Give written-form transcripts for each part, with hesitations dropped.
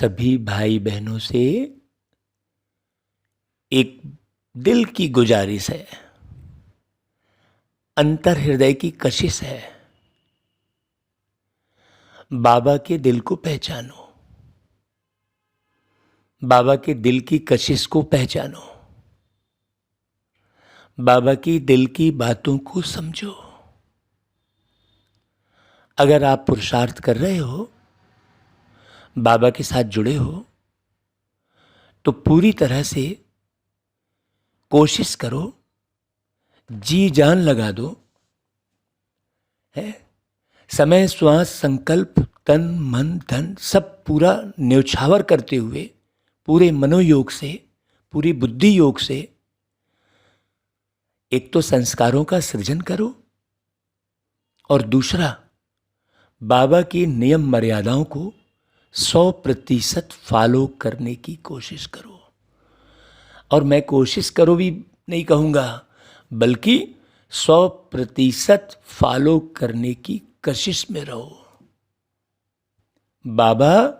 सभी भाई बहनों से एक दिल की गुजारिश है, अंतर हृदय की कशिश है। बाबा के दिल को पहचानो, बाबा के दिल की कशिश को पहचानो, बाबा की दिल की बातों को समझो। अगर आप पुरुषार्थ कर रहे हो, बाबा के साथ जुड़े हो, तो पूरी तरह से कोशिश करो, जी जान लगा दो, है समय श्वास संकल्प तन मन धन सब पूरा न्यौछावर करते हुए पूरे मनोयोग से, पूरी बुद्धि योग से एक तो संस्कारों का सृजन करो और दूसरा बाबा की नियम मर्यादाओं को 100% फॉलो करने की कोशिश करो। और मैं कोशिश करो भी नहीं कहूँगा, बल्कि 100% फॉलो करने की कशिश में रहो। बाबा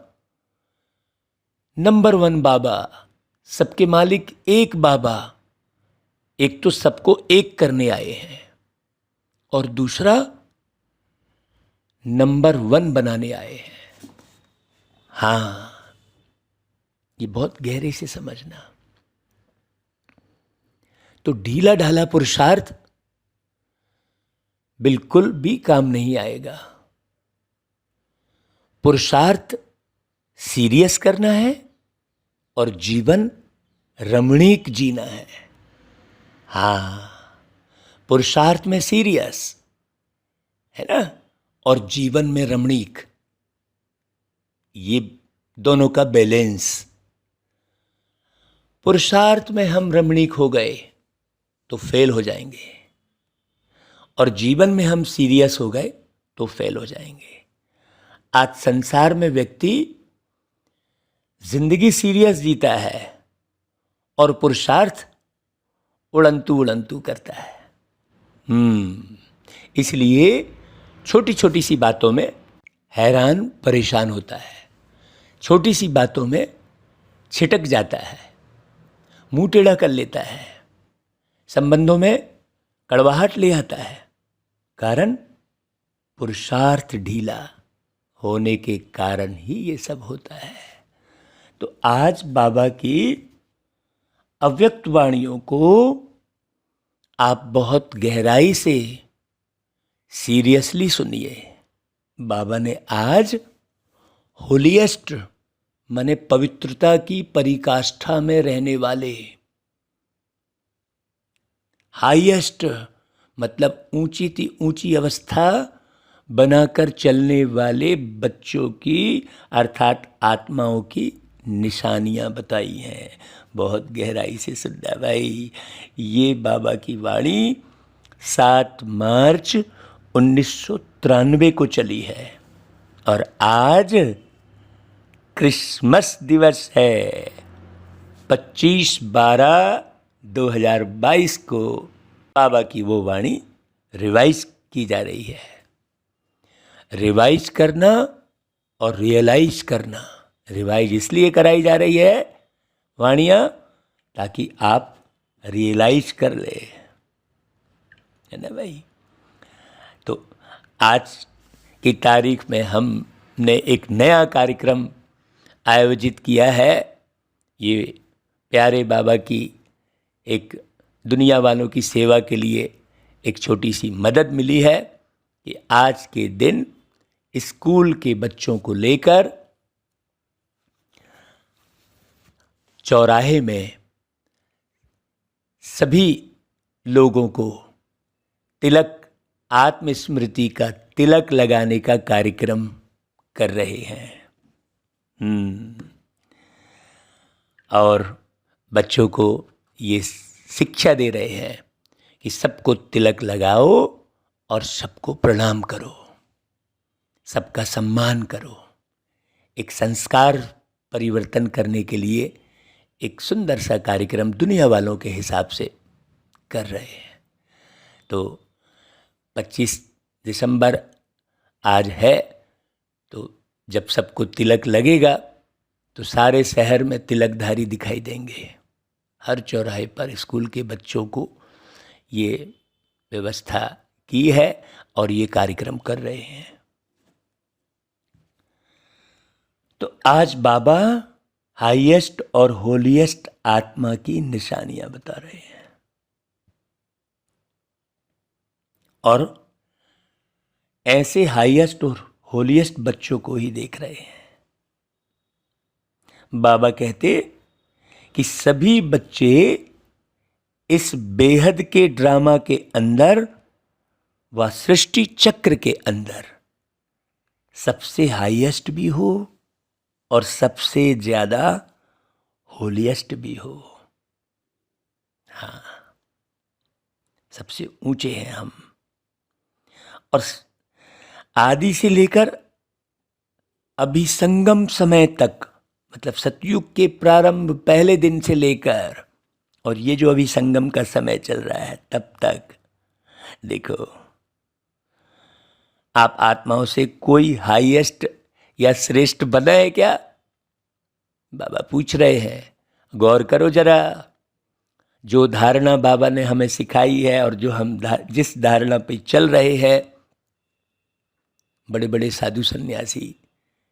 नंबर 1 बाबा, सबके मालिक एक बाबा, एक तो सबको एक करने आए हैं और दूसरा नंबर 1 बनाने आए हैं। हाँ, ये बहुत गहरे से समझना। तो ढीला ढाला पुरुषार्थ बिल्कुल भी काम नहीं आएगा। पुरुषार्थ सीरियस करना है और जीवन रमणीक जीना है। हाँ, पुरुषार्थ में सीरियस है ना, और जीवन में रमणीक, ये दोनों का बैलेंस। पुरुषार्थ में हम रमणीक हो गए तो फेल हो जाएंगे, और जीवन में हम सीरियस हो गए तो फेल हो जाएंगे। आज संसार में व्यक्ति जिंदगी सीरियस जीता है और पुरुषार्थ उड़ंतू उड़ंतू करता है। इसलिए छोटी छोटी सी बातों में हैरान परेशान होता है, छोटी सी बातों में छिटक जाता है, मुंह टेढ़ा कर लेता है, संबंधों में कड़वाहट ले आता है। कारण पुरुषार्थ ढीला होने के कारण ही ये सब होता है। तो आज बाबा की अव्यक्त वाणियों को आप बहुत गहराई से सीरियसली सुनिए। बाबा ने आज होलीएस्ट माने पवित्रता की परिकाष्ठा में रहने वाले, हाईएस्ट मतलब ऊंची ती ऊंची अवस्था बनाकर चलने वाले बच्चों की अर्थात आत्माओं की निशानियां बताई हैं। बहुत गहराई से सुनना भाई। ये बाबा की वाणी 7 मार्च 1993 को चली है और आज क्रिसमस दिवस है। 25/12/2022 को बाबा की वो वाणी रिवाइज की जा रही है। रिवाइज करना और रियलाइज करना, रिवाइज इसलिए कराई जा रही है वाणियाँ ताकि आप रियलाइज कर ले, है ना भाई। तो आज की तारीख में हमने एक नया कार्यक्रम आयोजित किया है। ये प्यारे बाबा की एक दुनिया वालों की सेवा के लिए एक छोटी सी मदद मिली है कि आज के दिन स्कूल के बच्चों को लेकर चौराहे में सभी लोगों को तिलक, आत्मस्मृति का तिलक लगाने का कार्यक्रम कर रहे हैं। और बच्चों को ये शिक्षा दे रहे हैं कि सबको तिलक लगाओ और सबको प्रणाम करो, सबका सम्मान करो। एक संस्कार परिवर्तन करने के लिए एक सुंदर सा कार्यक्रम दुनिया वालों के हिसाब से कर रहे हैं। तो 25 दिसंबर आज है, तो जब सबको तिलक लगेगा तो सारे शहर में तिलकधारी दिखाई देंगे। हर चौराहे पर स्कूल के बच्चों को ये व्यवस्था की है और ये कार्यक्रम कर रहे हैं। तो आज बाबा हाईएस्ट और होलीएस्ट आत्मा की निशानियां बता रहे हैं और ऐसे हाईएस्ट और होलीएस्ट बच्चों को ही देख रहे हैं। बाबा कहते कि सभी बच्चे इस बेहद के ड्रामा के अंदर व सृष्टि चक्र के अंदर सबसे हाईएस्ट भी हो और सबसे ज्यादा होलीएस्ट भी हो। हाँ, सबसे ऊंचे हैं हम। और आदि से लेकर अभी संगम समय तक, मतलब सतयुग के प्रारंभ पहले दिन से लेकर और ये जो अभी संगम का समय चल रहा है तब तक, देखो आप आत्माओं से कोई हाईएस्ट या श्रेष्ठ बना है क्या? बाबा पूछ रहे हैं। गौर करो जरा, जो धारणा बाबा ने हमें सिखाई है और जो हम जिस धारणा पे चल रहे हैं, बड़े बड़े साधु सन्यासी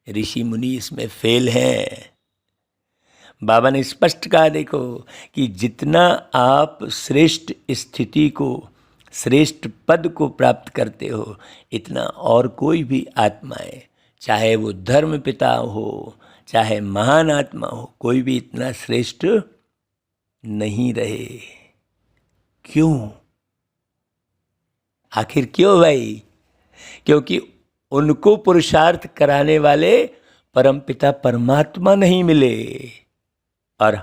ऋषि मुनि इसमें फेल हैं। बाबा ने स्पष्ट कहा, देखो कि जितना आप श्रेष्ठ स्थिति को, श्रेष्ठ पद को प्राप्त करते हो, इतना और कोई भी आत्माएं, चाहे वो धर्म पिता हो, चाहे महान आत्मा हो, कोई भी इतना श्रेष्ठ नहीं रहे। क्यों? आखिर क्यों भाई? क्योंकि उनको पुरुषार्थ कराने वाले परमपिता परमात्मा नहीं मिले और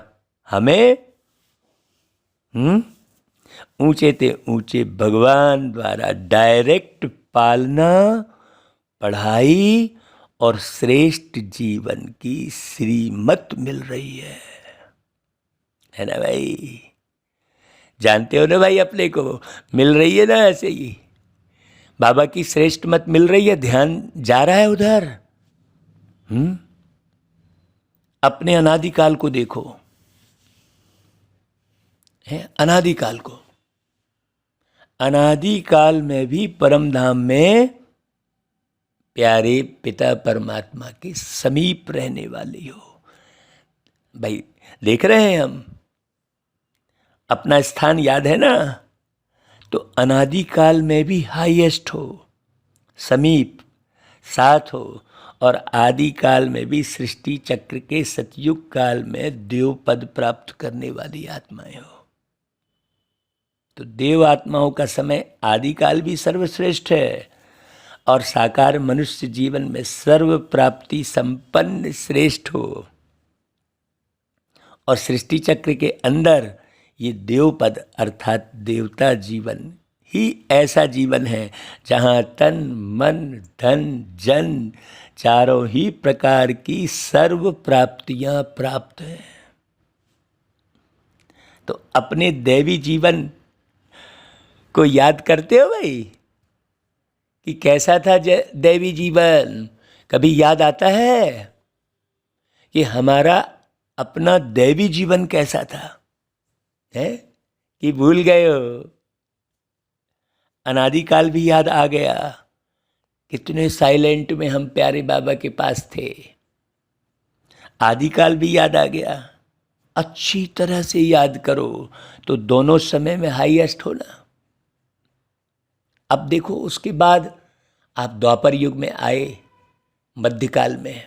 हमें ऊंचे ते ऊंचे भगवान द्वारा डायरेक्ट पालना, पढ़ाई और श्रेष्ठ जीवन की श्रीमत मिल रही है ना भाई? जानते हो ना भाई, अपने को मिल रही है ना। ऐसे ही बाबा की श्रेष्ठ मत मिल रही है, ध्यान जा रहा है उधर। अपने अनादिकाल को देखो, है अनादिकाल को। अनादिकाल में भी परम धाम में प्यारे पिता परमात्मा के समीप रहने वाली हो भाई। देख रहे हैं हम, अपना स्थान याद है ना? तो अनादिकाल में भी हाईएस्ट हो, समीप साथ हो, और आदिकाल में भी सृष्टि चक्र के सतयुग काल में देव पद प्राप्त करने वाली आत्माएं हो। तो देव आत्माओं का समय आदिकाल भी सर्वश्रेष्ठ है और साकार मनुष्य जीवन में सर्व प्राप्ति संपन्न श्रेष्ठ हो। और सृष्टि चक्र के अंदर ये देव पद अर्थात देवता जीवन ही ऐसा जीवन है जहाँ तन मन धन जन चारों ही प्रकार की सर्व प्राप्तियां प्राप्त हैं। तो अपने दैवी जीवन को याद करते हो भाई कि कैसा था दैवी जीवन? कभी याद आता है कि हमारा अपना दैवी जीवन कैसा था? है कि भूल गए हो? अनादिकाल भी याद आ गया, कितने साइलेंट में हम प्यारे बाबा के पास थे। आदिकाल भी याद आ गया। अच्छी तरह से याद करो तो दोनों समय में हाईएस्ट होना। अब देखो, उसके बाद आप द्वापर युग में आए, मध्यकाल में।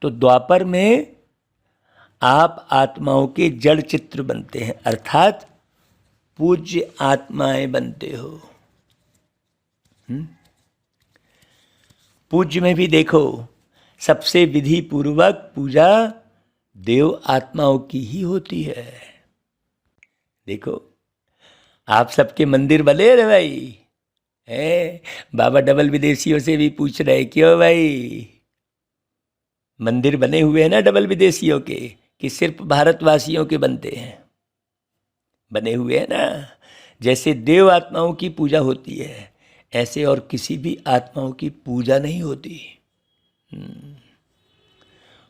तो द्वापर में आप आत्माओं के जड़ चित्र बनते हैं, अर्थात पूज्य आत्माएं बनते हो। पूज्य में भी देखो, सबसे विधि पूर्वक पूजा देव आत्माओं की ही होती है। देखो, आप सबके मंदिर बने रहे भाई, है बाबा डबल विदेशियों से भी पूछ रहे, क्यों भाई मंदिर बने हुए हैं ना डबल विदेशियों के, कि सिर्फ भारतवासियों के बनते हैं? बने हुए हैं ना। जैसे देव आत्माओं की पूजा होती है, ऐसे और किसी भी आत्माओं की पूजा नहीं होती।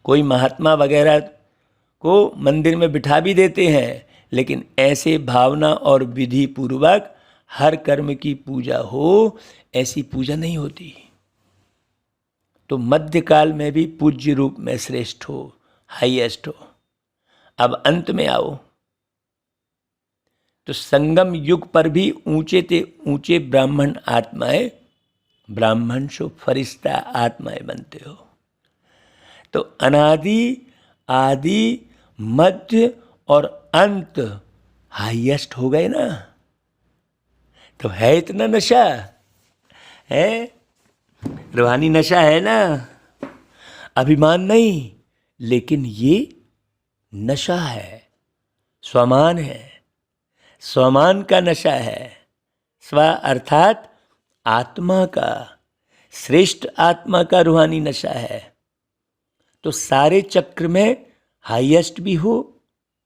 कोई महात्मा वगैरह को मंदिर में बिठा भी देते हैं, लेकिन ऐसे भावना और विधि पूर्वक हर कर्म की पूजा हो, ऐसी पूजा नहीं होती। तो मध्यकाल में भी पूज्य रूप में श्रेष्ठ हो, हाईएस्ट हो। अब अंत में आओ तो संगम युग पर भी ऊंचे ते ऊंचे ब्राह्मण आत्माएं, ब्राह्मण सो फरिश्ता आत्माएं बनते हो। तो अनादि, आदि, मध्य और अंत हाईएस्ट हो गए ना। तो है इतना नशा है, रूहानी नशा है ना, अभिमान नहीं, लेकिन ये नशा है, स्वमान है, स्वमान का नशा है। स्व अर्थात आत्मा का, श्रेष्ठ आत्मा का रूहानी नशा है। तो सारे चक्र में हाईएस्ट भी हो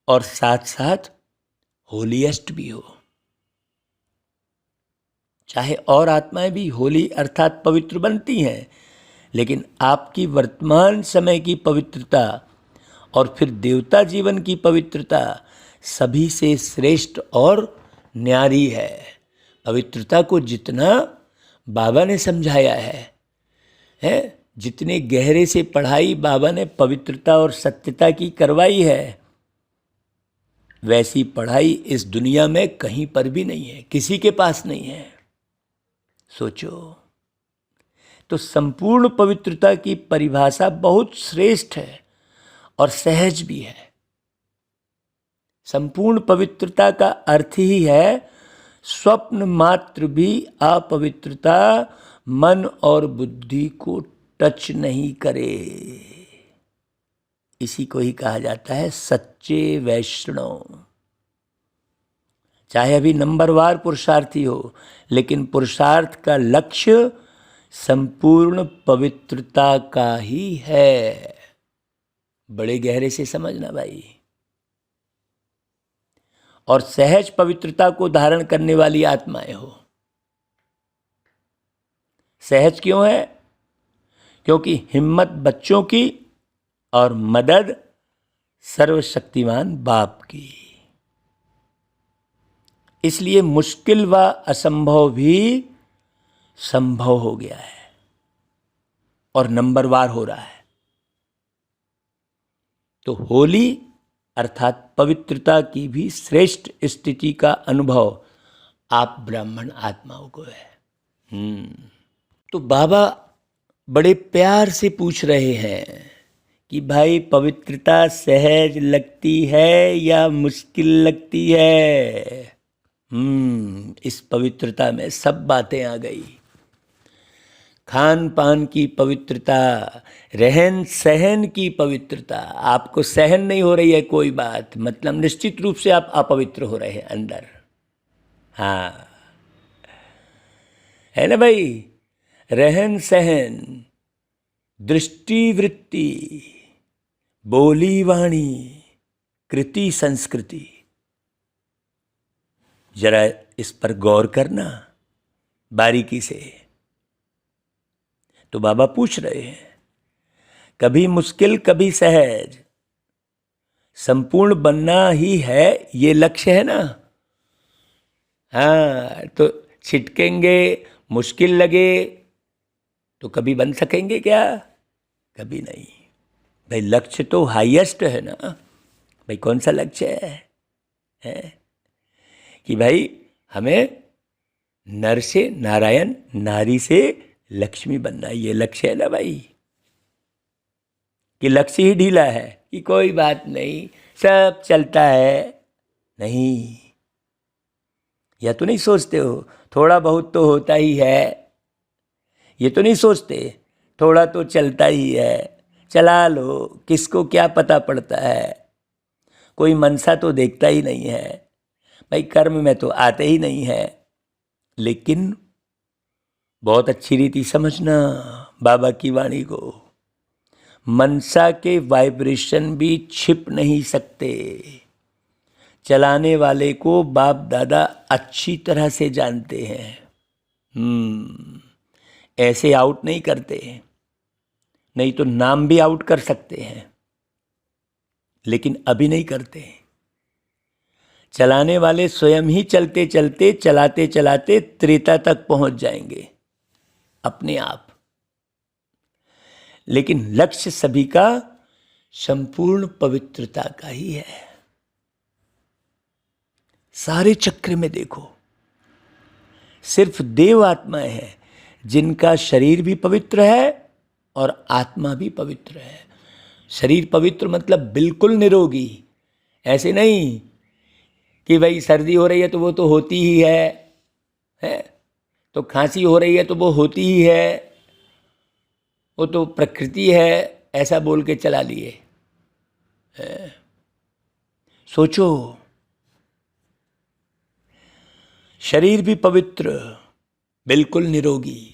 और साथ साथ होलीएस्ट भी हो। चाहे और आत्माएं भी होली अर्थात पवित्र बनती हैं, लेकिन आपकी वर्तमान समय की पवित्रता और फिर देवता जीवन की पवित्रता सभी से श्रेष्ठ और न्यारी है। पवित्रता को जितना बाबा ने समझाया है, जितने गहरे से पढ़ाई बाबा ने पवित्रता और सत्यता की करवाई है, वैसी पढ़ाई इस दुनिया में कहीं पर भी नहीं है, किसी के पास नहीं है। सोचो, तो संपूर्ण पवित्रता की परिभाषा बहुत श्रेष्ठ है और सहज भी है। संपूर्ण पवित्रता का अर्थ ही है स्वप्न मात्र भी अपवित्रता मन और बुद्धि को टच नहीं करे। इसी को ही कहा जाता है सच्चे वैष्णव। चाहे अभी नंबरवार पुरुषार्थी हो, लेकिन पुरुषार्थ का लक्ष्य संपूर्ण पवित्रता का ही है। बड़े गहरे से समझना भाई। और सहज पवित्रता को धारण करने वाली आत्माएं हो। सहज क्यों है? क्योंकि हिम्मत बच्चों की और मदद सर्वशक्तिमान बाप की। इसलिए मुश्किल व असंभव भी संभव हो गया है और नंबरवार हो रहा है। तो होली अर्थात पवित्रता की भी श्रेष्ठ स्थिति का अनुभव आप ब्राह्मण आत्माओं को है। तो बाबा बड़े प्यार से पूछ रहे हैं कि भाई पवित्रता सहज लगती है या मुश्किल लगती है? इस पवित्रता में सब बातें आ गई। खान पान की पवित्रता, रहन सहन की पवित्रता। आपको सहन नहीं हो रही है कोई बात, मतलब निश्चित रूप से आप अपवित्र हो रहे हैं अंदर। हाँ, है ना भाई? रहन सहन, दृष्टि वृत्ति, बोली वाणी, कृति संस्कृति, जरा इस पर गौर करना बारीकी से। तो बाबा पूछ रहे हैं, कभी मुश्किल कभी सहज, संपूर्ण बनना ही है ये लक्ष्य है ना। हाँ, तो छिटकेंगे, मुश्किल लगे तो कभी बन सकेंगे क्या? कभी नहीं भाई। लक्ष्य तो हाईएस्ट है ना भाई। कौन सा लक्ष्य है? कि भाई हमें नर से नारायण, नारी से लक्ष्मी बनना, ये लक्ष्य है ना भाई। कि लक्ष्य ही ढीला है कि कोई बात नहीं, सब चलता है, नहीं। या तो नहीं सोचते हो थोड़ा बहुत तो होता ही है? ये तो नहीं सोचते थोड़ा तो चलता ही है, चला लो, किसको क्या पता पड़ता है। कोई मनसा तो देखता ही नहीं है भाई, कर्म में तो आते ही नहीं है। लेकिन बहुत अच्छी रीति समझना बाबा की वाणी को, मनसा के वाइब्रेशन भी छिप नहीं सकते। चलाने वाले को बाप दादा अच्छी तरह से जानते हैं। ऐसे आउट नहीं करते, नहीं तो नाम भी आउट कर सकते हैं। लेकिन अभी नहीं करते। चलाने वाले स्वयं ही चलते चलते चलाते चलाते त्रेता तक पहुंच जाएंगे अपने आप। लेकिन लक्ष्य सभी का संपूर्ण पवित्रता का ही है। सारे चक्र में देखो, सिर्फ देव आत्माएं हैं जिनका शरीर भी पवित्र है और आत्मा भी पवित्र है। शरीर पवित्र मतलब बिल्कुल निरोगी। ऐसे नहीं कि भाई सर्दी हो रही है तो वो तो होती ही है, तो खांसी हो रही है तो वो होती ही है, वो तो प्रकृति है, ऐसा बोल के चला लिए। सोचो, शरीर भी पवित्र, बिल्कुल निरोगी,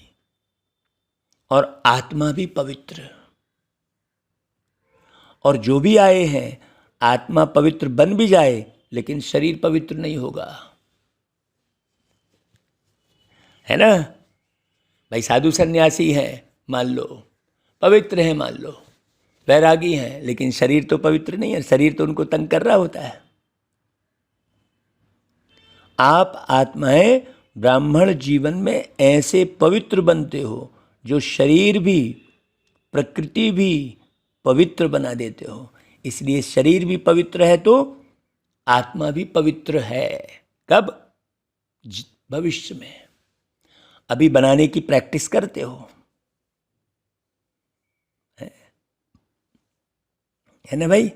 और आत्मा भी पवित्र। और जो भी आए हैं, आत्मा पवित्र बन भी जाए लेकिन शरीर पवित्र नहीं होगा, है ना। भाई साधु सन्यासी हैं मान लो, पवित्र हैं मान लो, वैरागी हैं, लेकिन शरीर तो पवित्र नहीं है, शरीर तो उनको तंग कर रहा होता है। आप आत्माएं ब्राह्मण जीवन में ऐसे पवित्र बनते हो जो शरीर भी प्रकृति भी पवित्र बना देते हो। इसलिए शरीर भी पवित्र है तो आत्मा भी पवित्र है। कब? भविष्य में। अभी बनाने की प्रैक्टिस करते हो, है ना भाई।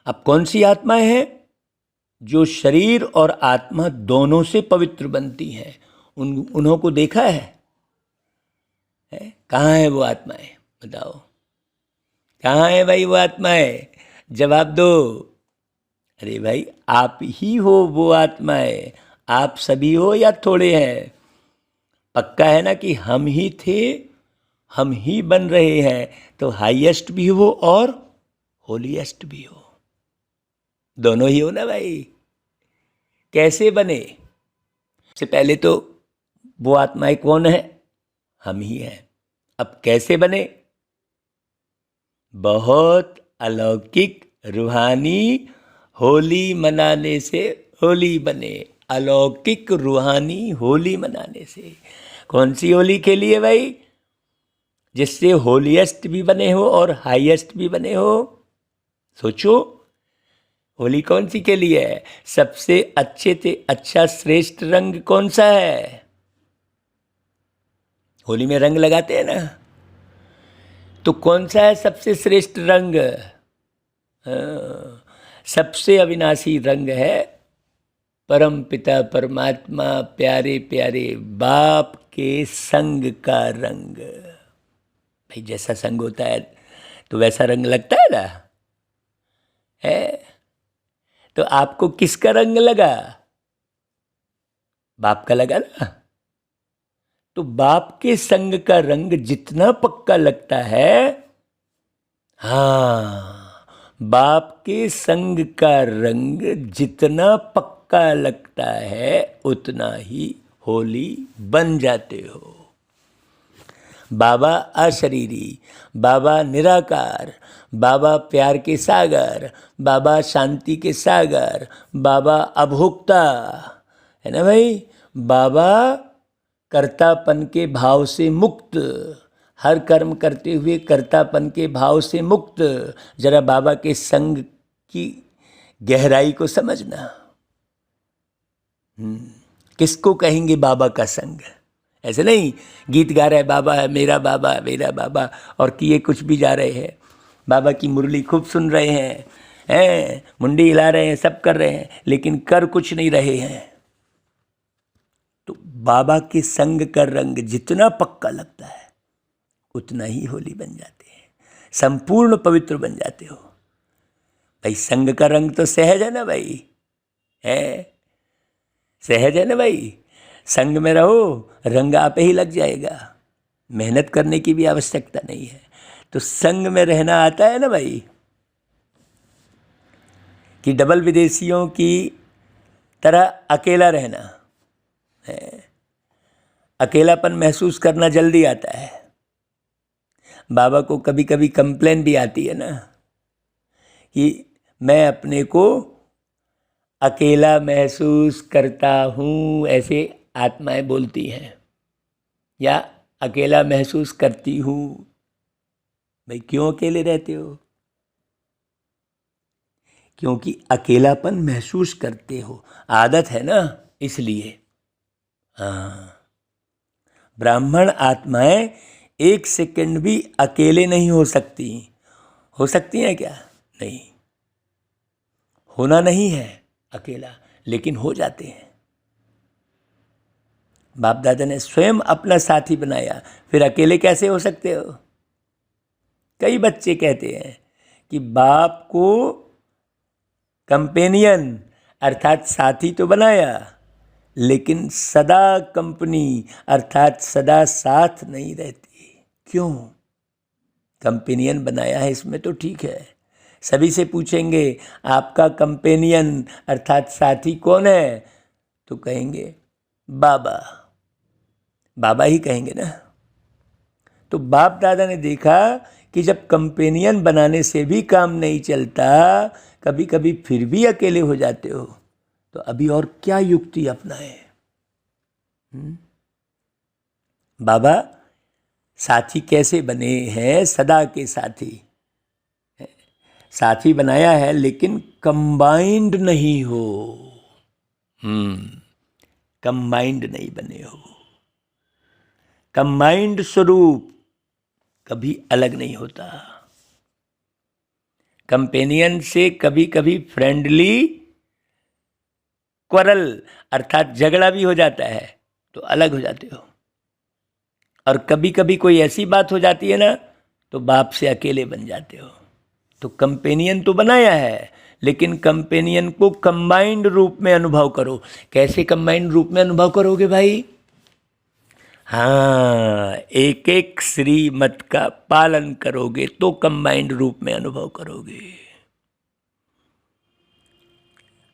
अब कौन सी आत्माएं हैं? जो शरीर और आत्मा दोनों से पवित्र बनती हैं। उन्हों को देखा है? कहाँ है वो आत्माएं? बताओ, कहाँ है भाई वो आत्माएं? जवाब दो। अरे भाई, आप ही हो वो आत्माएं। आप सभी हो या थोड़े हैं? पक्का है ना कि हम ही थे, हम ही बन रहे हैं। तो हाईएस्ट भी हो और होलीएस्ट भी हो, दोनों ही हो ना भाई। कैसे बने? सबसे पहले तो वो आत्माएं कौन है? हम ही हैं। अब कैसे बने? बहुत अलौकिक रूहानी होली मनाने से होली बने। अलौकिक रूहानी होली मनाने से। कौन सी होली खेली है भाई? जिससे होलीएस्ट भी बने हो और हाईएस्ट भी बने हो। सोचो, होली कौन सी खेली है? सबसे अच्छे से अच्छा श्रेष्ठ रंग कौन सा है? होली में रंग लगाते हैं ना, तो कौन सा है सबसे श्रेष्ठ रंग? सबसे अविनाशी रंग है परम पिता परमात्मा प्यारे प्यारे बाप के संग का रंग। भाई जैसा संग होता है तो वैसा रंग लगता है ना, है। तो आपको किसका रंग लगा? बाप का लगा ना। तो बाप के संग का रंग जितना पक्का लगता है, हाँ, बाप के संग का रंग जितना पक्का लगता है उतना ही होली बन जाते हो। बाबा अशरीरी, बाबा निराकार, बाबा प्यार के सागर, बाबा शांति के सागर, बाबा अभोक्ता, है ना भाई। बाबा कर्तापन के भाव से मुक्त, हर कर्म करते हुए कर्तापन के भाव से मुक्त। जरा बाबा के संग की गहराई को समझना। किसको कहेंगे बाबा का संग? ऐसे नहीं गीत गा रहे बाबा है मेरा बाबा और किए कुछ भी जा रहे हैं। बाबा की मुरली खूब सुन रहे हैं, मुंडी हिला रहे हैं, सब कर रहे हैं, लेकिन कर कुछ नहीं रहे हैं। तो बाबा के संग का रंग जितना पक्का लगता है उतना ही होली बन जाते हैं, संपूर्ण पवित्र बन जाते हो। भाई संग का रंग तो सहज है ना भाई, है सहज है ना भाई। संग में रहो, रंग आप ही लग जाएगा, मेहनत करने की भी आवश्यकता नहीं है। तो संग में रहना आता है ना भाई, कि डबल विदेशियों की तरह अकेला रहना है। अकेलापन महसूस करना जल्दी आता है। बाबा को कभी कभी कंप्लेन भी आती है ना कि मैं अपने को अकेला महसूस करता हूँ, ऐसे आत्माएं बोलती हैं, या अकेला महसूस करती हूँ। भाई क्यों अकेले रहते हो? क्योंकि अकेलापन महसूस करते हो, आदत है ना, इसलिए। हाँ, ब्राह्मण आत्माएं एक सेकंड भी अकेले नहीं हो सकती। हो सकती हैं क्या? नहीं, होना नहीं है अकेला, लेकिन हो जाते हैं। बाप दादा ने स्वयं अपना साथी बनाया, फिर अकेले कैसे हो सकते हो? कई बच्चे कहते हैं कि बाप को कंपेनियन अर्थात साथी तो बनाया, लेकिन सदा कंपनी अर्थात सदा साथ नहीं रहती। क्यों? कंपेनियन बनाया है इसमें तो ठीक है। सभी से पूछेंगे आपका कंपेनियन अर्थात साथी कौन है, तो कहेंगे बाबा, बाबा ही कहेंगे ना। तो बाप दादा ने देखा कि जब कंपेनियन बनाने से भी काम नहीं चलता, कभी कभी फिर भी अकेले हो जाते हो, तो अभी और क्या युक्ति अपनाए? बाबा साथी कैसे बने हैं? सदा के साथी, साथी बनाया है, लेकिन कंबाइंड नहीं हो। कंबाइंड नहीं बने हो। कंबाइंड स्वरूप कभी अलग नहीं होता। कंपेनियन से कभी कभी फ्रेंडली क्वरल अर्थात झगड़ा भी हो जाता है, तो अलग हो जाते हो। और कभी कभी कोई ऐसी बात हो जाती है ना, तो बाप से अकेले बन जाते हो। तो कंपेनियन तो बनाया है, लेकिन कंपेनियन को कंबाइंड रूप में अनुभव करो। कैसे कंबाइंड रूप में अनुभव करोगे भाई? हाँ, एक एक श्रीमत का पालन करोगे तो कंबाइंड रूप में अनुभव करोगे।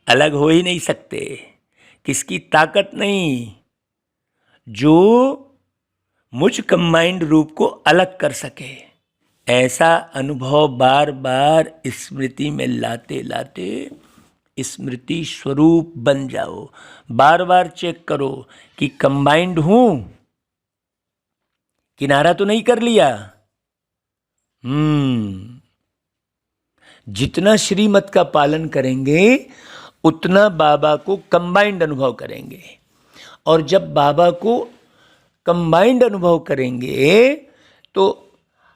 अलग हो ही नहीं सकते, किसकी ताकत नहीं जो मुझ कंबाइंड रूप को अलग कर सके। ऐसा अनुभव बार बार स्मृति में लाते लाते स्मृति स्वरूप बन जाओ। बार बार चेक करो कि कंबाइंड हूं, किनारा तो नहीं कर लिया। जितना श्रीमत का पालन करेंगे उतना बाबा को कंबाइंड अनुभव करेंगे। और जब बाबा को कंबाइंड अनुभव करेंगे तो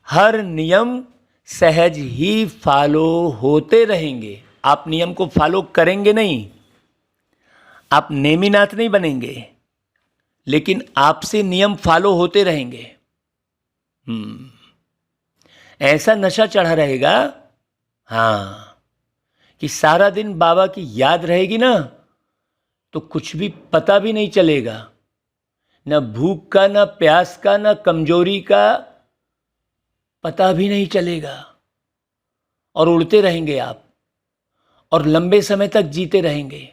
हर नियम सहज ही फॉलो होते रहेंगे। आप नियम को फॉलो करेंगे नहीं, आप नेमीनाथ नहीं बनेंगे, लेकिन आपसे नियम फॉलो होते रहेंगे। ऐसा नशा चढ़ा रहेगा, हाँ, कि सारा दिन बाबा की याद रहेगी ना, तो कुछ भी पता भी नहीं चलेगा, न भूख का, न प्यास का, न कमजोरी का पता भी नहीं चलेगा। और उड़ते रहेंगे आप, और लंबे समय तक जीते रहेंगे।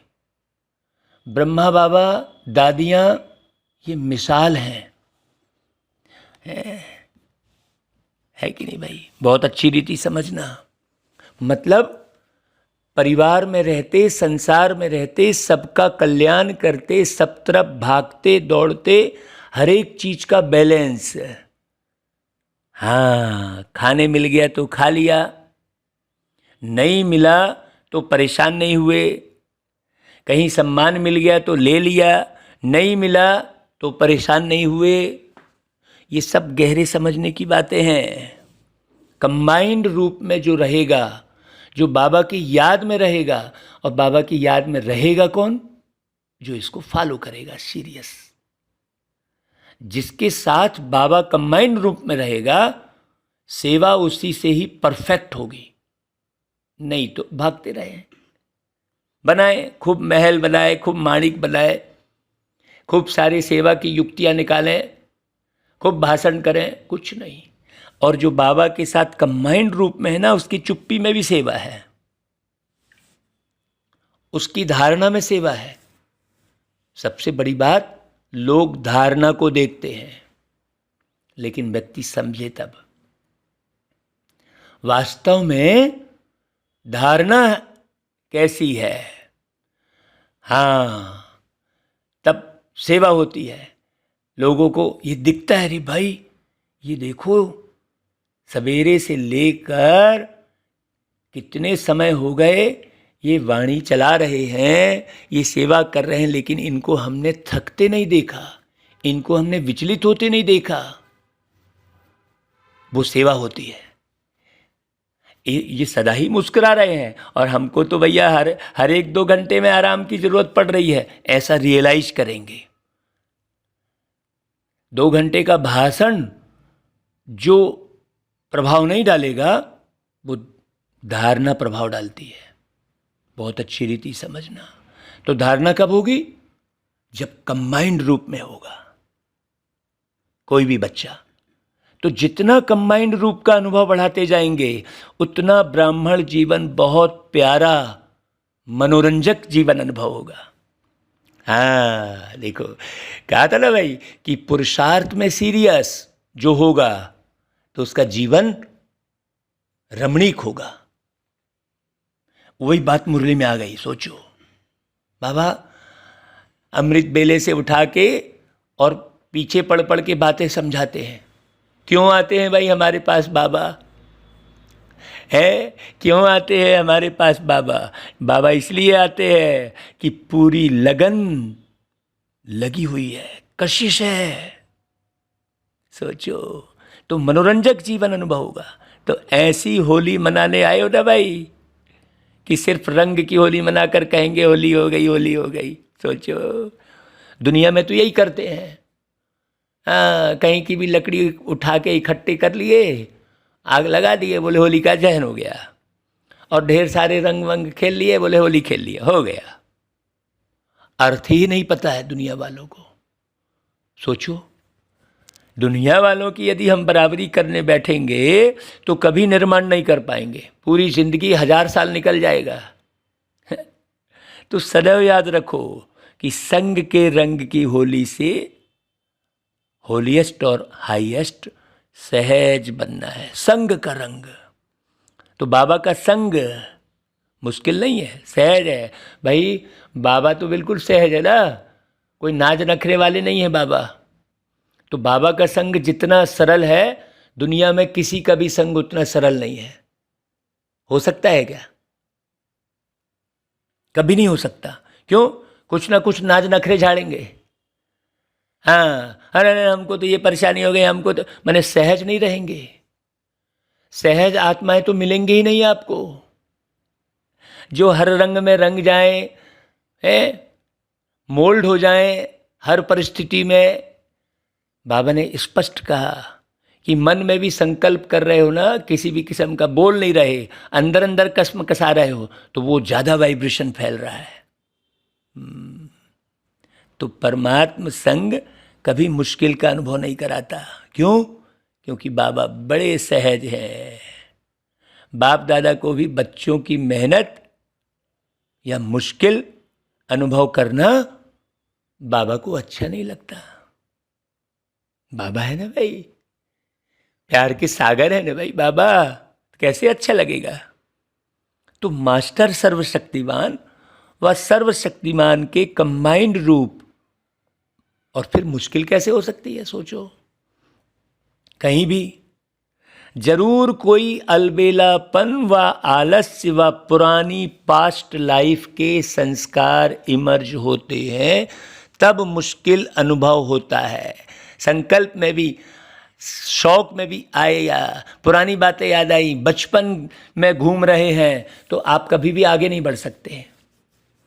ब्रह्मा बाबा, दादियाँ, ये मिसाल है कि नहीं भाई? बहुत अच्छी रीति समझना। मतलब परिवार में रहते, संसार में रहते, सबका कल्याण करते, सब तरफ भागते दौड़ते, हर एक चीज का बैलेंस। हाँ, खाने मिल गया तो खा लिया, नहीं मिला तो परेशान नहीं हुए, कहीं सम्मान मिल गया तो ले लिया, नहीं मिला तो परेशान नहीं हुए। ये सब गहरे समझने की बातें हैं। कंबाइंड रूप में जो रहेगा, जो बाबा की याद में रहेगा, और बाबा की याद में रहेगा कौन? जो इसको फॉलो करेगा, सीरियस। जिसके साथ बाबा कंबाइंड रूप में रहेगा, सेवा उसी से ही परफेक्ट होगी। नहीं तो भागते रहे, बनाए खूब महल बनाए, खूब माणिक बनाए, खूब सारी सेवा की युक्तियां निकालें, खूब भाषण करें, कुछ नहीं। और जो बाबा के साथ कंबाइंड रूप में है ना, उसकी चुप्पी में भी सेवा है, उसकी धारणा में सेवा है। सबसे बड़ी बात, लोग धारणा को देखते हैं, लेकिन व्यक्ति समझे तब। वास्तव में धारणा कैसी है। हाँ, तब सेवा होती है, लोगों को ये दिखता है, अरे भाई ये देखो सवेरे से लेकर कितने समय हो गए ये वाणी चला रहे हैं, ये सेवा कर रहे हैं, लेकिन इनको हमने थकते नहीं देखा, इनको हमने विचलित होते नहीं देखा। वो सेवा होती है। ये सदा ही मुस्कुरा रहे हैं, और हमको तो भैया हर 1-2 घंटे में आराम की जरूरत पड़ रही है, ऐसा रियलाइज करेंगे। 2 घंटे का भाषण जो प्रभाव नहीं डालेगा, वो धारणा प्रभाव डालती है। बहुत अच्छी रीति समझना। तो धारणा कब होगी? जब कंबाइंड रूप में होगा कोई भी बच्चा। तो जितना कंबाइंड रूप का अनुभव बढ़ाते जाएंगे, उतना ब्राह्मण जीवन बहुत प्यारा मनोरंजक जीवन अनुभव होगा। हाँ देखो, कहा था ना भाई कि पुरुषार्थ में सीरियस जो होगा तो उसका जीवन रमणीक होगा। वही बात मुरली में आ गई। सोचो, बाबा अमृत बेले से उठा के और पीछे पढ़ पढ़ के बातें समझाते हैं। क्यों आते हैं भाई हमारे पास बाबा? है क्यों आते हैं हमारे पास बाबा? बाबा इसलिए आते हैं कि पूरी लगन लगी हुई है, कशिश है। सोचो, तो मनोरंजक जीवन अनुभव होगा। तो ऐसी होली मनाने आए हो ना भाई, कि सिर्फ रंग की होली मनाकर कहेंगे होली हो गई, होली हो गई। सोचो, दुनिया में तो यही करते हैं। हाँ, कहीं की भी लकड़ी उठा के इकट्ठी कर लिए, आग लगा दिए, बोले होली का दहन हो गया, और ढेर सारे रंग वंग खेल लिए, बोले होली खेल लिया, हो गया। अर्थ ही नहीं पता है दुनिया वालों को। सोचो, दुनिया वालों की यदि हम बराबरी करने बैठेंगे तो कभी निर्माण नहीं कर पाएंगे, पूरी जिंदगी 1000 साल निकल जाएगा। तो सदैव याद रखो कि संग के रंग की होली से होलीएस्ट और हाईएस्ट सहज बनना है। संग का रंग, तो बाबा का संग मुश्किल नहीं है, सहज है। भाई बाबा तो बिल्कुल सहज है ना, कोई नाच नखरे वाले नहीं है बाबा। तो बाबा का संग जितना सरल है, दुनिया में किसी का भी संग उतना सरल नहीं है। हो सकता है क्या? कभी नहीं हो सकता। क्यों? कुछ ना कुछ नाच नखरे झाड़ेंगे। हाँ, अरे हमको तो ये परेशानी हो गई, हमको तो, मैंने सहज नहीं रहेंगे। सहज आत्माएं तो मिलेंगे ही नहीं आपको, जो हर रंग में रंग जाए, मोल्ड हो जाए हर परिस्थिति में। बाबा ने स्पष्ट कहा कि मन में भी संकल्प कर रहे हो ना, किसी भी किस्म का बोल नहीं रहे, अंदर अंदर कसम कसा रहे हो, तो वो ज़्यादा वाइब्रेशन फैल रहा है। तो परमात्म संग कभी मुश्किल का अनुभव नहीं कराता। क्यों? क्योंकि बाबा बड़े सहज हैं। बाप दादा को भी बच्चों की मेहनत या मुश्किल अनुभव करना बाबा को अच्छा नहीं लगता। बाबा है ना भाई, प्यार के सागर है ना भाई बाबा, कैसे अच्छा लगेगा? तो मास्टर सर्वशक्तिमान व सर्वशक्तिमान के कंबाइंड रूप, और फिर मुश्किल कैसे हो सकती है? सोचो, कहीं भी जरूर कोई अलबेलापन व आलस्य व पुरानी पास्ट लाइफ के संस्कार इमर्ज होते हैं, तब मुश्किल अनुभव होता है। संकल्प में भी, शौक में भी आए, या पुरानी बातें याद आई, बचपन में घूम रहे हैं, तो आप कभी भी आगे नहीं बढ़ सकते।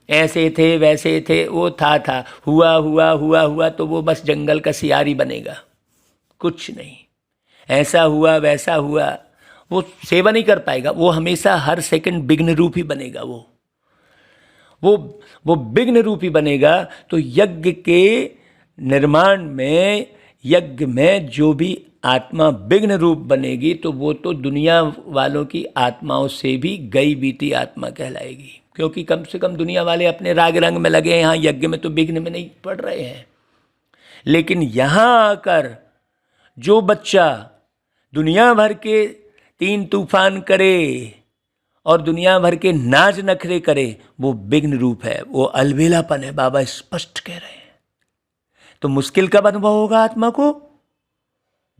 ऐसे थे वैसे थे, वो था हुआ हुआ हुआ हुआ, तो वो बस जंगल का सियारी बनेगा, कुछ नहीं। ऐसा हुआ वैसा हुआ, वो सेवा नहीं कर पाएगा, वो हमेशा हर सेकंड विघ्न रूप ही बनेगा। वो विघ्न रूप ही बनेगा। तो यज्ञ के निर्माण में, यज्ञ में जो भी आत्मा विघ्न रूप बनेगी, तो वो तो दुनिया वालों की आत्माओं से भी गई बीती आत्मा कहलाएगी। क्योंकि कम से कम दुनिया वाले अपने राग रंग में लगे हैं, यहाँ यज्ञ में तो विघ्न में नहीं पड़ रहे हैं। लेकिन यहाँ आकर जो बच्चा दुनिया भर के 3 तूफान करे और दुनिया भर के नाच नखरे करे, वो विघ्न रूप है, वो अलबेलापन है, बाबा स्पष्ट कह रहे हैं। तो मुश्किल कब अनुभव होगा आत्मा को?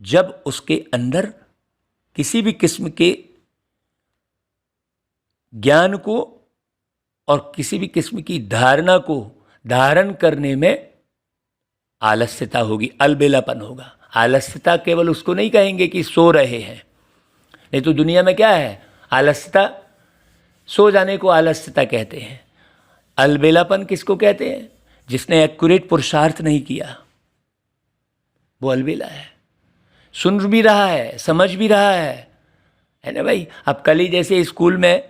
जब उसके अंदर किसी भी किस्म के ज्ञान को और किसी भी किस्म की धारणा को धारण करने में आलस्यता होगी, अलबेलापन होगा। आलस्यता केवल उसको नहीं कहेंगे कि सो रहे हैं, नहीं तो दुनिया में क्या है, आलस्यता, सो जाने को आलस्यता कहते हैं। अलबेलापन किसको कहते हैं? जिसने एक्यूरेट पुरुषार्थ नहीं किया, वो अलबेला है। सुन भी रहा है, समझ भी रहा है ना भाई। अब कल ही जैसे स्कूल में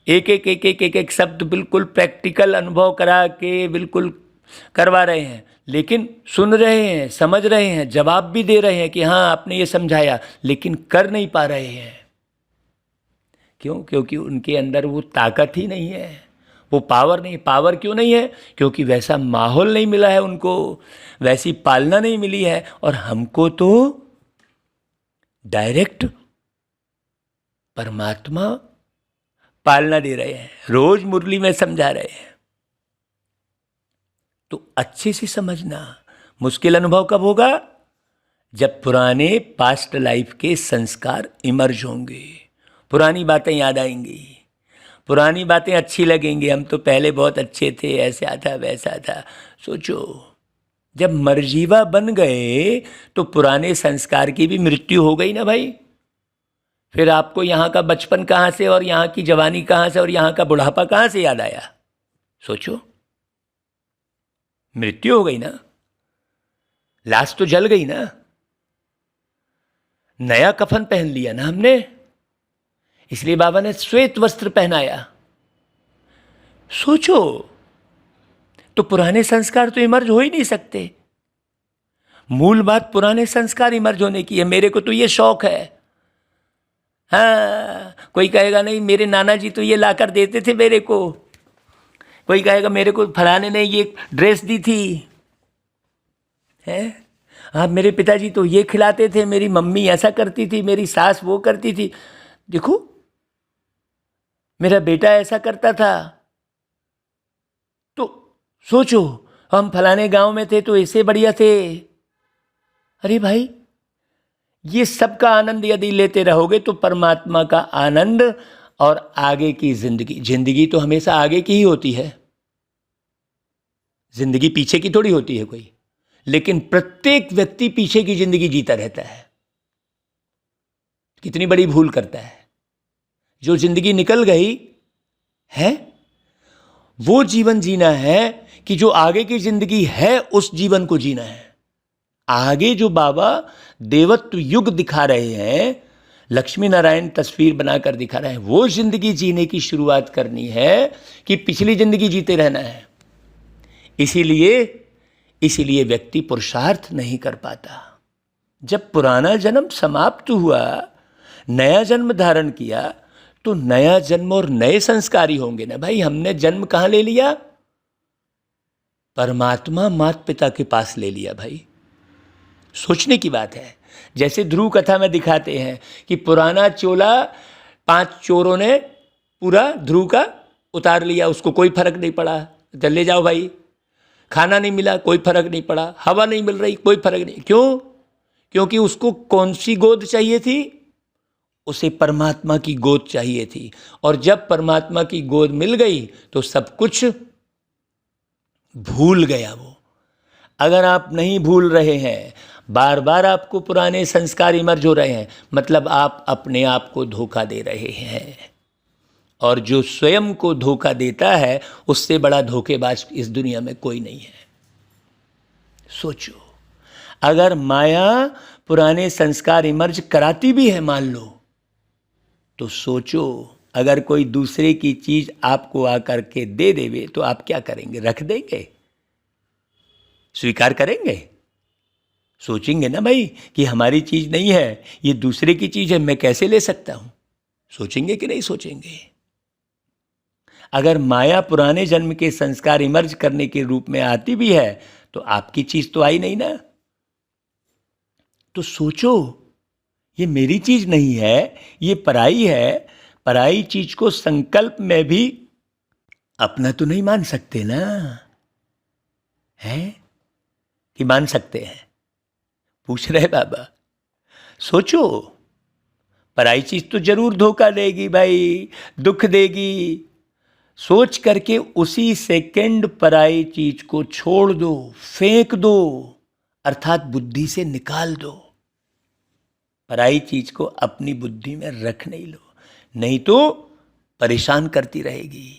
एक शब्द बिल्कुल प्रैक्टिकल अनुभव करा के बिल्कुल करवा रहे हैं, लेकिन सुन रहे हैं, समझ रहे हैं, जवाब भी दे रहे हैं कि हाँ आपने ये समझाया, लेकिन कर नहीं पा रहे हैं। क्यों? क्योंकि उनके अंदर वो ताकत ही नहीं है, वो पावर नहीं। पावर क्यों नहीं है? क्योंकि वैसा माहौल नहीं मिला है उनको, वैसी पालना नहीं मिली है। और हमको तो डायरेक्ट परमात्मा पालना दे रहे हैं, रोज मुरली में समझा रहे हैं। तो अच्छे से समझना। मुश्किल अनुभव कब होगा? जब पुराने पास्ट लाइफ के संस्कार इमर्ज होंगे, पुरानी बातें याद आएंगी, पुरानी बातें अच्छी लगेंगी। हम तो पहले बहुत अच्छे थे, ऐसा था वैसा था। सोचो, जब मरजीवा बन गए तो पुराने संस्कार की भी मृत्यु हो गई ना भाई। फिर आपको यहाँ का बचपन कहाँ से, और यहाँ की जवानी कहाँ से, और यहाँ का बुढ़ापा कहाँ से याद आया? सोचो, मृत्यु हो गई ना, लाश तो जल गई ना, नया कफन पहन लिया ना हमने, इसलिए बाबा ने श्वेत वस्त्र पहनाया। सोचो, तो पुराने संस्कार तो इमर्ज हो ही नहीं सकते। मूल बात पुराने संस्कार इमर्ज होने की है। मेरे को तो ये शौक है, हाँ, कोई कहेगा नहीं मेरे नाना जी तो ये लाकर देते थे मेरे को, कोई कहेगा मेरे को फलाने ने ये ड्रेस दी थी, है, हाँ मेरे पिताजी तो ये खिलाते थे, मेरी मम्मी ऐसा करती थी, मेरी सास वो करती थी, देखो मेरा बेटा ऐसा करता था। तो सोचो, हम फलाने गांव में थे तो इससे बढ़िया थे। अरे भाई, ये सब का आनंद यदि लेते रहोगे तो परमात्मा का आनंद और आगे की जिंदगी तो हमेशा आगे की ही होती है, जिंदगी पीछे की थोड़ी होती है कोई। लेकिन प्रत्येक व्यक्ति पीछे की जिंदगी जीता रहता है। कितनी बड़ी भूल करता है। जो जिंदगी निकल गई है वो जीवन जीना है कि जो आगे की जिंदगी है उस जीवन को जीना है। आगे जो बाबा देवत्व युग दिखा रहे हैं, लक्ष्मी नारायण तस्वीर बनाकर दिखा रहे हैं, वो जिंदगी जीने की शुरुआत करनी है कि पिछली जिंदगी जीते रहना है। इसीलिए व्यक्ति पुरुषार्थ नहीं कर पाता। जब पुराना जन्म समाप्त हुआ, नया जन्म धारण किया, तो नया जन्म और नए संस्कारी होंगे ना भाई। हमने जन्म कहाँ ले लिया? परमात्मा माता पिता के पास ले लिया भाई। सोचने की बात है। जैसे ध्रुव कथा में दिखाते हैं कि पुराना चोला 5 चोरों ने पूरा ध्रुव का उतार लिया, उसको कोई फर्क नहीं पड़ा, चले जाओ भाई। खाना नहीं मिला, कोई फर्क नहीं पड़ा, हवा नहीं मिल रही, कोई फर्क नहीं। क्यों? क्योंकि उसको कौन सी गोद चाहिए थी? उसे परमात्मा की गोद चाहिए थी। और जब परमात्मा की गोद मिल गई तो सब कुछ भूल गया वो। अगर आप नहीं भूल रहे हैं, बार बार आपको पुराने संस्कार इमर्ज हो रहे हैं, मतलब आप अपने आप को धोखा दे रहे हैं। और जो स्वयं को धोखा देता है, उससे बड़ा धोखेबाज इस दुनिया में कोई नहीं है। सोचो, अगर माया पुराने संस्कार इमर्ज कराती भी है मान लो, तो सोचो अगर कोई दूसरे की चीज आपको आकर के दे देवे तो आप क्या करेंगे? रख देंगे? स्वीकार करेंगे? सोचेंगे ना भाई कि हमारी चीज नहीं है, ये दूसरे की चीज है, मैं कैसे ले सकता हूं? सोचेंगे कि नहीं सोचेंगे? अगर माया पुराने जन्म के संस्कार इमर्ज करने के रूप में आती भी है तो आपकी चीज तो आई नहीं ना। तो सोचो, ये मेरी चीज नहीं है, ये पराई है, पराई चीज को संकल्प में भी अपना तो नहीं मान सकते ना, है कि मान सकते हैं? पूछ रहे बाबा। सोचो, पराई चीज तो जरूर धोखा देगी भाई, दुख देगी। सोच करके उसी सेकंड पराई चीज को छोड़ दो, फेंक दो, अर्थात बुद्धि से निकाल दो। पराई चीज को अपनी बुद्धि में रख नहीं लो, नहीं तो परेशान करती रहेगी।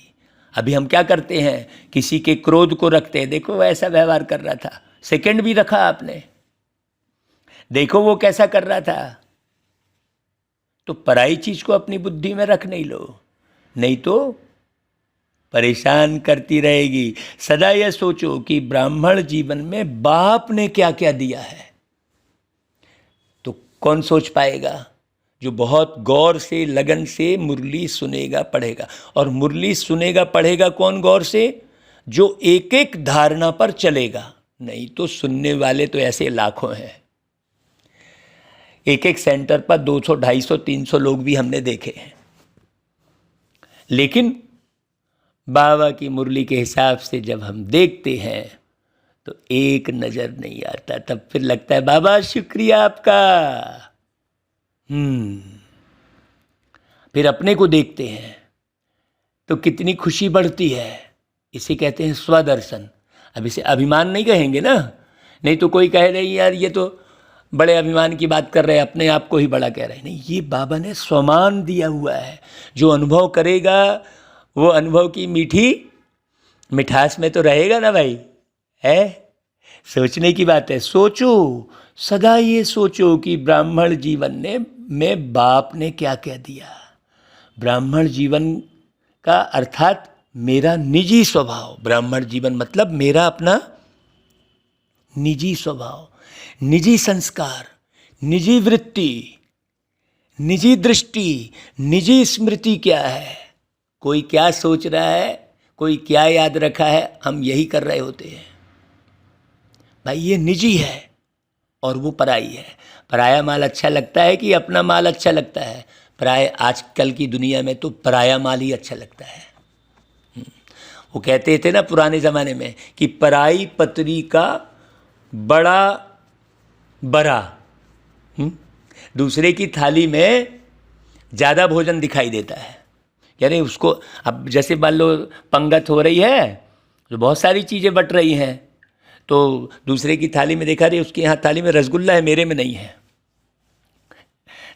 अभी हम क्या करते हैं, किसी के क्रोध को रखते हैं, देखो वो ऐसा व्यवहार कर रहा था, सेकंड भी रखा आपने, देखो वो कैसा कर रहा था। तो पराई चीज को अपनी बुद्धि में रख नहीं लो, नहीं तो परेशान करती रहेगी। सदा यह सोचो कि ब्राह्मण जीवन में बाप ने क्या क्या दिया है। तो कौन सोच पाएगा? जो बहुत गौर से, लगन से मुरली सुनेगा, पढ़ेगा। और मुरली सुनेगा, पढ़ेगा कौन गौर से? जो एक एक धारणा पर चलेगा। नहीं तो सुनने वाले तो ऐसे लाखों हैं, एक एक सेंटर पर 200, 250, 300 लोग भी हमने देखे हैं। लेकिन बाबा की मुरली के हिसाब से जब हम देखते हैं तो एक नज़र नहीं आता, तब फिर लगता है बाबा शुक्रिया आपका। फिर अपने को देखते हैं तो कितनी खुशी बढ़ती है। इसे कहते हैं स्वदर्शन। अब इसे अभिमान नहीं कहेंगे ना, नहीं तो कोई कह रहे यार ये तो बड़े अभिमान की बात कर रहे हैं, अपने आप को ही बड़ा कह रहे हैं। नहीं, ये बाबा ने स्वमान दिया हुआ है। जो अनुभव करेगा वो अनुभव की मीठी मिठास में तो रहेगा ना भाई, है? सोचने की बात है। सोचो, सदा ये सोचो कि ब्राह्मण जीवन में बाप ने क्या क्या दिया। ब्राह्मण जीवन का अर्थात मेरा निजी स्वभाव। ब्राह्मण जीवन मतलब मेरा अपना निजी स्वभाव, निजी संस्कार, निजी वृत्ति, निजी दृष्टि, निजी स्मृति क्या है। कोई क्या सोच रहा है, कोई क्या याद रखा है, हम यही कर रहे होते हैं भाई। ये निजी है और वो पराई है। पराया माल अच्छा लगता है कि अपना माल अच्छा लगता है? पराया, आजकल की दुनिया में तो पराया माल ही अच्छा लगता है। वो कहते थे ना पुराने ज़माने में कि पराई पतरी का बड़ा बड़ा, दूसरे की थाली में ज़्यादा भोजन दिखाई देता है। यानी उसको, अब जैसे मान लो पंगत हो रही है तो बहुत सारी चीज़ें बट रही हैं, तो दूसरे की थाली में देखा रही उसके यहाँ थाली में रसगुल्ला है, मेरे में नहीं है,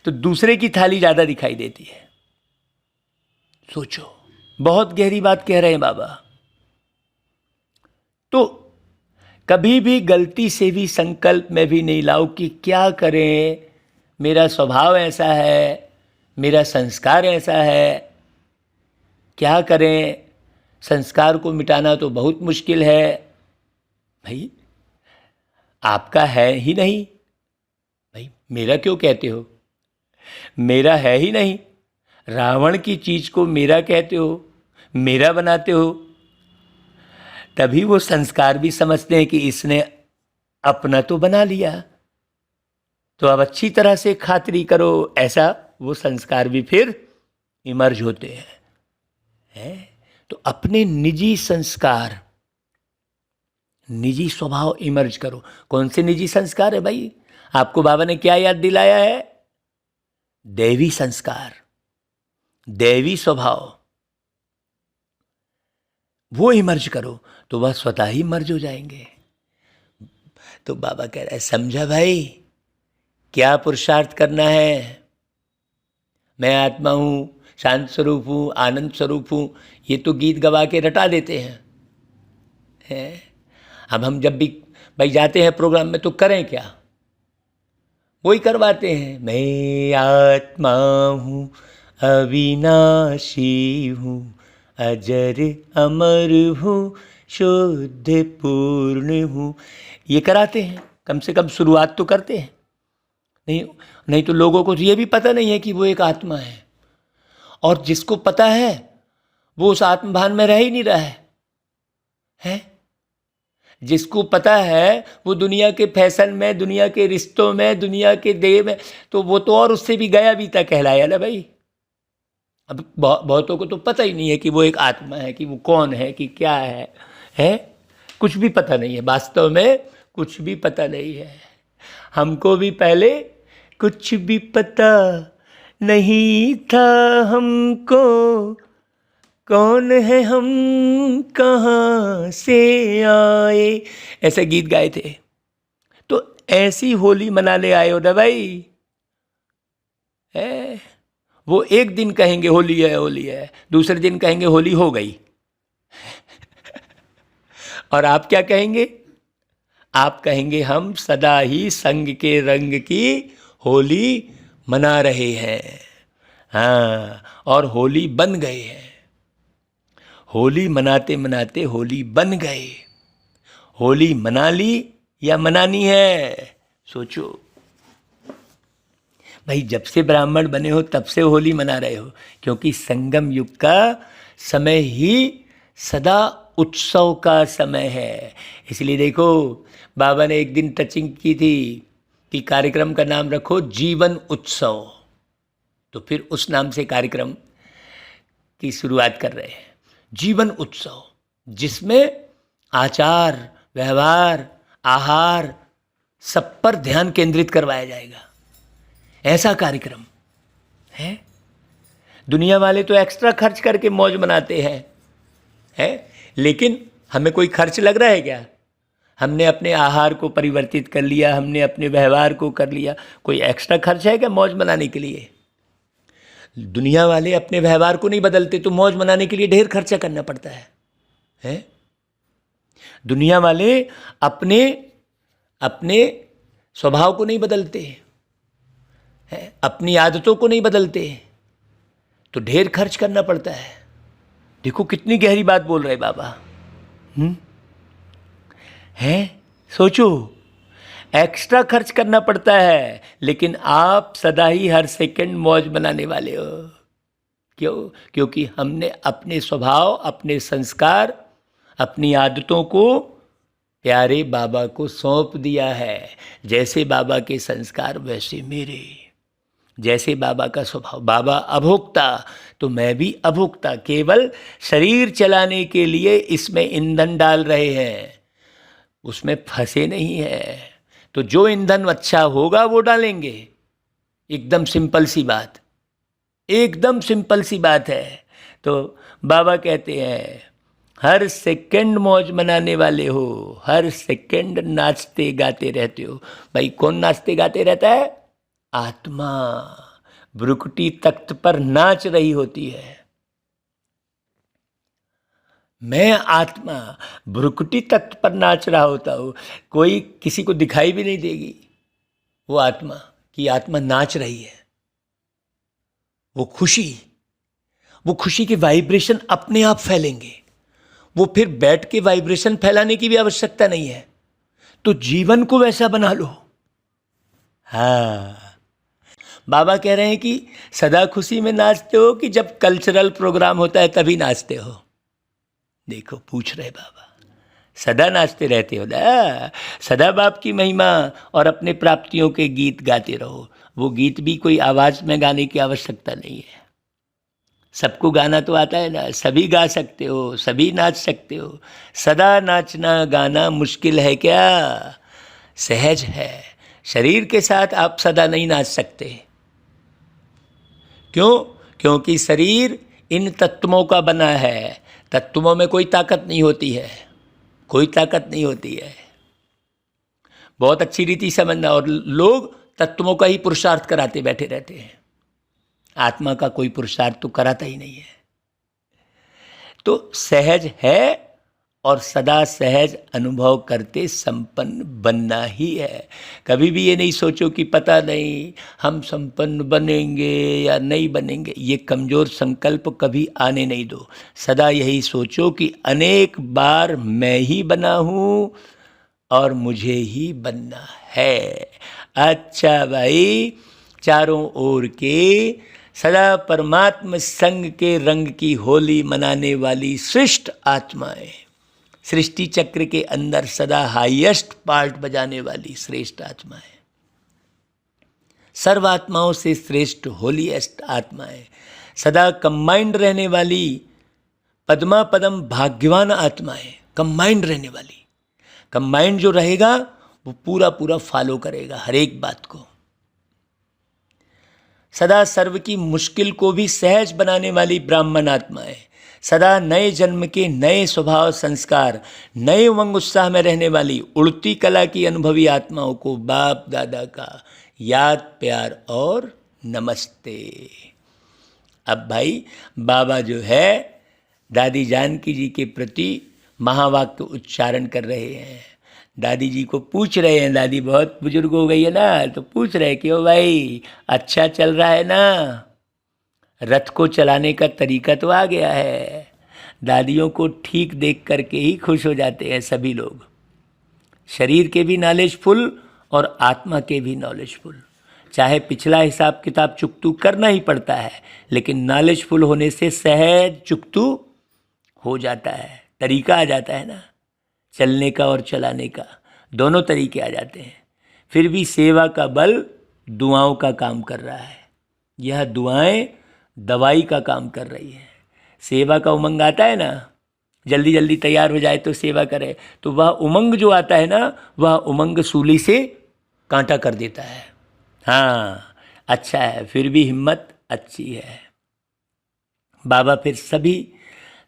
तो दूसरे की थाली ज़्यादा दिखाई देती है। सोचो, बहुत गहरी बात कह रहे हैं बाबा। तो कभी भी गलती से भी संकल्प में भी नहीं लाओ कि क्या करें, मेरा स्वभाव ऐसा है, मेरा संस्कार ऐसा है, क्या करें, संस्कार को मिटाना तो बहुत मुश्किल है। भाई आपका है ही नहीं, भाई मेरा क्यों कहते हो? मेरा है ही नहीं। रावण की चीज़ को मेरा कहते हो, मेरा बनाते हो, तभी वो संस्कार भी समझते हैं कि इसने अपना तो बना लिया, तो अब अच्छी तरह से खातिरी करो, ऐसा वो संस्कार भी फिर इमर्ज होते हैं। तो अपने निजी संस्कार, निजी स्वभाव इमर्ज करो। कौन से निजी संस्कार है भाई? आपको बाबा ने क्या याद दिलाया है? दैवी संस्कार, दैवी स्वभाव, वो इमर्ज करो तो वह स्वतः ही मर्ज हो जाएंगे। तो बाबा कह रहा है, समझा भाई क्या पुरुषार्थ करना है? मैं आत्मा हूँ, शांत स्वरूप हूँ, आनंद स्वरूप हूँ, ये तो गीत गवा के रटा देते हैं। अब हम जब भी भाई जाते हैं प्रोग्राम में तो करें क्या? वही करवाते हैं, मैं आत्मा हूँ, अविनाशी हूँ, अजर अमर हूँ, शुद्ध पूर्ण हूँ। ये कराते हैं, कम से कम शुरुआत तो करते हैं। नहीं तो लोगों को ये भी पता नहीं है कि वो एक आत्मा है, और जिसको पता है वो उस आत्मभान में रह ही नहीं रहा है। जिसको पता है वो दुनिया के फैशन में, दुनिया के रिश्तों में, दुनिया के देह में, तो वो तो और उससे भी गया बीता कहलाया ना भाई। अब बहुतों को तो पता ही नहीं है कि वो एक आत्मा है, कि वो कौन है, कि क्या है कुछ भी पता नहीं है, वास्तव में कुछ भी पता नहीं है। हमको भी पहले कुछ भी पता नहीं था, हमको कौन है हम, कहाँ से आए, ऐसे गीत गाए थे। तो ऐसी होली मनाने आए हो ना भाई, है वो एक दिन कहेंगे होली है होली है, दूसरे दिन कहेंगे होली हो गई। और आप क्या कहेंगे? आप कहेंगे हम सदा ही संग के रंग की होली मना रहे हैं। हाँ, और होली बन गए हैं। होली मनाते मनाते होली बन गए। होली मना ली या मनानी है, सोचो भाई। जब से ब्राह्मण बने हो तब से होली मना रहे हो, क्योंकि संगम युग का समय ही सदा उत्सव का समय है। इसलिए देखो, बाबा ने एक दिन टचिंग की थी कि कार्यक्रम का नाम रखो जीवन उत्सव, तो फिर उस नाम से कार्यक्रम की शुरुआत कर रहे हैं। जीवन उत्सव, जिसमें आचार व्यवहार आहार सब पर ध्यान केंद्रित करवाया जाएगा, ऐसा कार्यक्रम है। दुनिया वाले तो एक्स्ट्रा खर्च करके मौज मनाते हैं, लेकिन हमें कोई खर्च लग रहा है क्या? हमने अपने आहार को परिवर्तित कर लिया, हमने अपने व्यवहार को कर लिया, कोई एक्स्ट्रा खर्च है क्या मौज मनाने के लिए? दुनिया वाले अपने व्यवहार को नहीं बदलते तो मौज मनाने के लिए ढेर खर्चा करना पड़ता है? दुनिया वाले अपने अपने स्वभाव को नहीं बदलते हैं, अपनी आदतों को नहीं बदलते, तो ढेर खर्च करना पड़ता है। देखो कितनी गहरी बात बोल रहे बाबा। हैं, सोचो, एक्स्ट्रा खर्च करना पड़ता है, लेकिन आप सदा ही हर सेकंड मौज बनाने वाले हो। क्यों? क्योंकि हमने अपने स्वभाव, अपने संस्कार, अपनी आदतों को प्यारे बाबा को सौंप दिया है। जैसे बाबा के संस्कार वैसे मेरे, जैसे बाबा का स्वभाव। बाबा अभोक्ता तो मैं भी अभोक्ता, केवल शरीर चलाने के लिए इसमें ईंधन डाल रहे हैं, उसमें फंसे नहीं है। तो जो ईंधन अच्छा होगा वो डालेंगे। एकदम सिंपल सी बात, एकदम सिंपल सी बात है। तो बाबा कहते हैं हर सेकंड मौज मनाने वाले हो, हर सेकंड नाचते गाते रहते हो। भाई कौन नाचते गाते रहता है? आत्मा भ्रुकुटी तख्त पर नाच रही होती है। मैं आत्मा भ्रुकुटी तख्त पर नाच रहा होता हूँ, कोई किसी को दिखाई भी नहीं देगी वो आत्मा, कि आत्मा नाच रही है। वो खुशी के वाइब्रेशन अपने आप फैलेंगे। वो फिर बैठ के वाइब्रेशन फैलाने की भी आवश्यकता नहीं है। तो जीवन को वैसा बना लो। हाँ, बाबा कह रहे हैं कि सदा खुशी में नाचते हो कि जब कल्चरल प्रोग्राम होता है तभी नाचते हो? देखो पूछ रहे बाबा, सदा नाचते रहते हो ना? सदा बाप की महिमा और अपने प्राप्तियों के गीत गाते रहो। वो गीत भी कोई आवाज़ में गाने की आवश्यकता नहीं है। सबको गाना तो आता है ना, सभी गा सकते हो, सभी नाच सकते हो। सदा नाचना गाना मुश्किल है क्या? सहज है। शरीर के साथ आप सदा नहीं नाच सकते। क्यों? क्योंकि शरीर इन तत्वों का बना है। तत्वों में कोई ताकत नहीं होती है, कोई ताकत नहीं होती है। बहुत अच्छी रीति समझना। और लोग तत्वों का ही पुरुषार्थ कराते बैठे रहते हैं, आत्मा का कोई पुरुषार्थ तो कराता ही नहीं है। तो सहज है और सदा सहज अनुभव करते संपन्न बनना ही है। कभी भी ये नहीं सोचो कि पता नहीं हम संपन्न बनेंगे या नहीं बनेंगे। ये कमज़ोर संकल्प कभी आने नहीं दो। सदा यही सोचो कि अनेक बार मैं ही बना हूँ और मुझे ही बनना है। अच्छा भाई, चारों ओर के सदा परमात्म संग के रंग की होली मनाने वाली श्रेष्ठ आत्माएं, सृष्टि चक्र के अंदर सदा हाईएस्ट पार्ट बजाने वाली श्रेष्ठ आत्माएं, सर्वात्माओं से श्रेष्ठ होलीएस्ट आत्माएं, सदा कंबाइंड रहने वाली पद्मा पदम भाग्यवान आत्माएं, कंबाइंड रहने वाली। कंबाइंड जो रहेगा वो पूरा पूरा फॉलो करेगा हर एक बात को। सदा सर्व की मुश्किल को भी सहज बनाने वाली ब्राह्मण आत्माएं, सदा नए जन्म के नए स्वभाव संस्कार, नए उमंग उत्साह में रहने वाली उड़ती कला की अनुभवी आत्माओं को बाप दादा का याद प्यार और नमस्ते। अब भाई बाबा जो है दादी जानकी जी के प्रति महावाक्य उच्चारण कर रहे हैं। दादी जी को पूछ रहे हैं, दादी बहुत बुजुर्ग हो गई है ना, तो पूछ रहे कि ओ भाई अच्छा चल रहा है ना, रथ को चलाने का तरीका तो आ गया है। दादियों को ठीक देख करके ही खुश हो जाते हैं सभी लोग, शरीर के भी नॉलेजफुल और आत्मा के भी नॉलेजफुल। चाहे पिछला हिसाब किताब चुकतू करना ही पड़ता है, लेकिन नॉलेजफुल होने से सहज चुकतू हो जाता है, तरीका आ जाता है ना, चलने का और चलाने का दोनों तरीके आ जाते हैं। फिर भी सेवा का बल दुआओं का काम कर रहा है। यह दुआएं दवाई का काम कर रही है। सेवा का उमंग आता है ना, जल्दी जल्दी तैयार हो जाए तो सेवा करे, तो वह उमंग जो आता है ना, वह उमंग सूली से कांटा कर देता है। हाँ अच्छा है, फिर भी हिम्मत अच्छी है। बाबा फिर सभी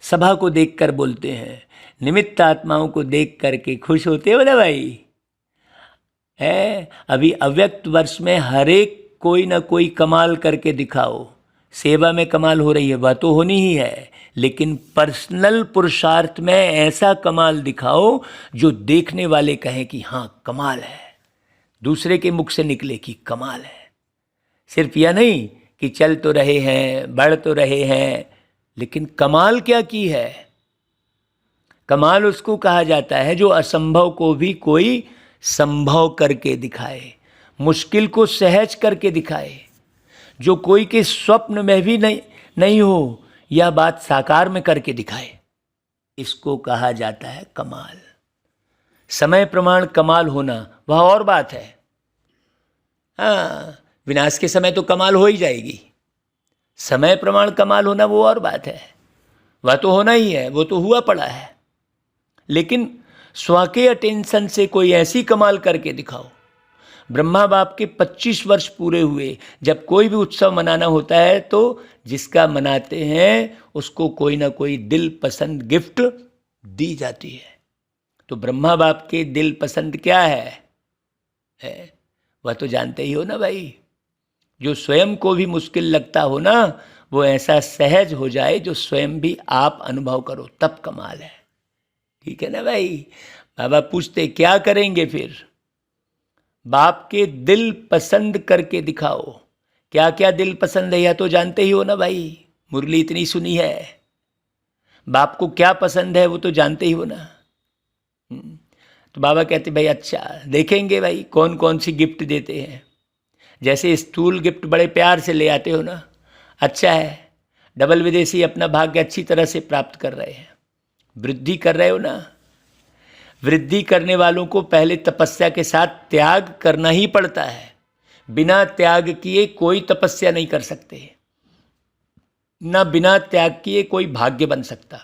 सभा को देखकर बोलते हैं, निमित्त आत्माओं को देख करके खुश होते हो ना भाई। है अभी अव्यक्त वर्ष में हर एक कोई ना कोई कमाल करके दिखाओ। सेवा में कमाल हो रही है, वह तो होनी ही है, लेकिन पर्सनल पुरुषार्थ में ऐसा कमाल दिखाओ जो देखने वाले कहें कि हाँ कमाल है, दूसरे के मुख से निकले कि कमाल है। सिर्फ यह नहीं कि चल तो रहे हैं, बढ़ तो रहे हैं, लेकिन कमाल क्या की है। कमाल उसको कहा जाता है जो असंभव को भी कोई संभव करके दिखाए, मुश्किल को सहज करके दिखाए, जो कोई के स्वप्न में भी नहीं हो, यह बात साकार में करके दिखाए, इसको कहा जाता है कमाल। समय प्रमाण कमाल होना वह और बात है। हाँ विनाश के समय तो कमाल हो ही जाएगी, समय प्रमाण कमाल होना वो और बात है, वह तो होना ही है, वो तो हुआ पड़ा है। लेकिन स्व के अटेंशन से कोई ऐसी कमाल करके दिखाओ। ब्रह्मा बाप के 25 वर्ष पूरे हुए, जब कोई भी उत्सव मनाना होता है तो जिसका मनाते हैं उसको कोई ना कोई दिल पसंद गिफ्ट दी जाती है। तो ब्रह्मा बाप के दिल पसंद क्या है वह तो जानते ही हो ना भाई। जो स्वयं को भी मुश्किल लगता हो ना, वो ऐसा सहज हो जाए जो स्वयं भी आप अनुभव करो, तब कमाल है। ठीक है ना भाई। बाबा पूछते क्या करेंगे फिर। बाप के दिल पसंद करके दिखाओ। क्या क्या दिल पसंद है यह तो जानते ही हो ना भाई, मुरली इतनी सुनी है। बाप को क्या पसंद है वो तो जानते ही हो ना। तो बाबा कहते भाई अच्छा देखेंगे भाई कौन कौन सी गिफ्ट देते हैं। जैसे स्थूल गिफ्ट बड़े प्यार से ले आते हो ना, अच्छा है, डबल विदेशी अपना भाग्य अच्छी तरह से प्राप्त कर रहे हैं, वृद्धि कर रहे हो ना। वृद्धि करने वालों को पहले तपस्या के साथ त्याग करना ही पड़ता है। बिना त्याग किए कोई तपस्या नहीं कर सकते, ना बिना त्याग किए कोई भाग्य बन सकता।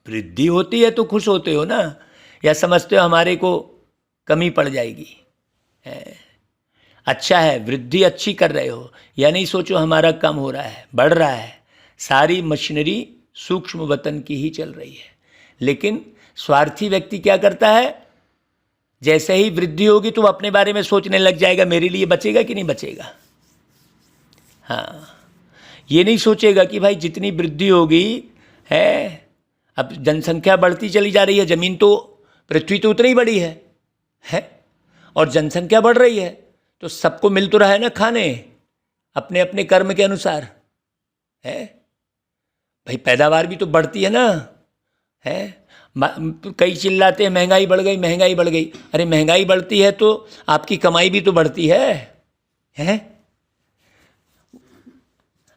वृद्धि होती है तो खुश होते हो ना, या समझते हो हमारे को कमी पड़ जाएगी। अच्छा है वृद्धि अच्छी कर रहे हो, या नहीं सोचो हमारा कम हो रहा है, बढ़ रहा है। सारी मशीनरी सूक्ष्म वतन की ही चल रही है। लेकिन स्वार्थी व्यक्ति क्या करता है, जैसे ही वृद्धि होगी तो वो अपने बारे में सोचने लग जाएगा मेरे लिए बचेगा कि नहीं बचेगा। हाँ ये नहीं सोचेगा कि भाई जितनी वृद्धि होगी है, अब जनसंख्या बढ़ती चली जा रही है, जमीन तो पृथ्वी तो उतनी ही बड़ी है और जनसंख्या बढ़ रही है, तो सबको मिल तो रहा है ना खाने अपने अपने कर्म के अनुसार है भाई। पैदावार भी तो बढ़ती है ना है। कई चिल्लाते हैं महंगाई बढ़ गई, महंगाई बढ़ गई। अरे महंगाई बढ़ती है तो आपकी कमाई भी तो बढ़ती है?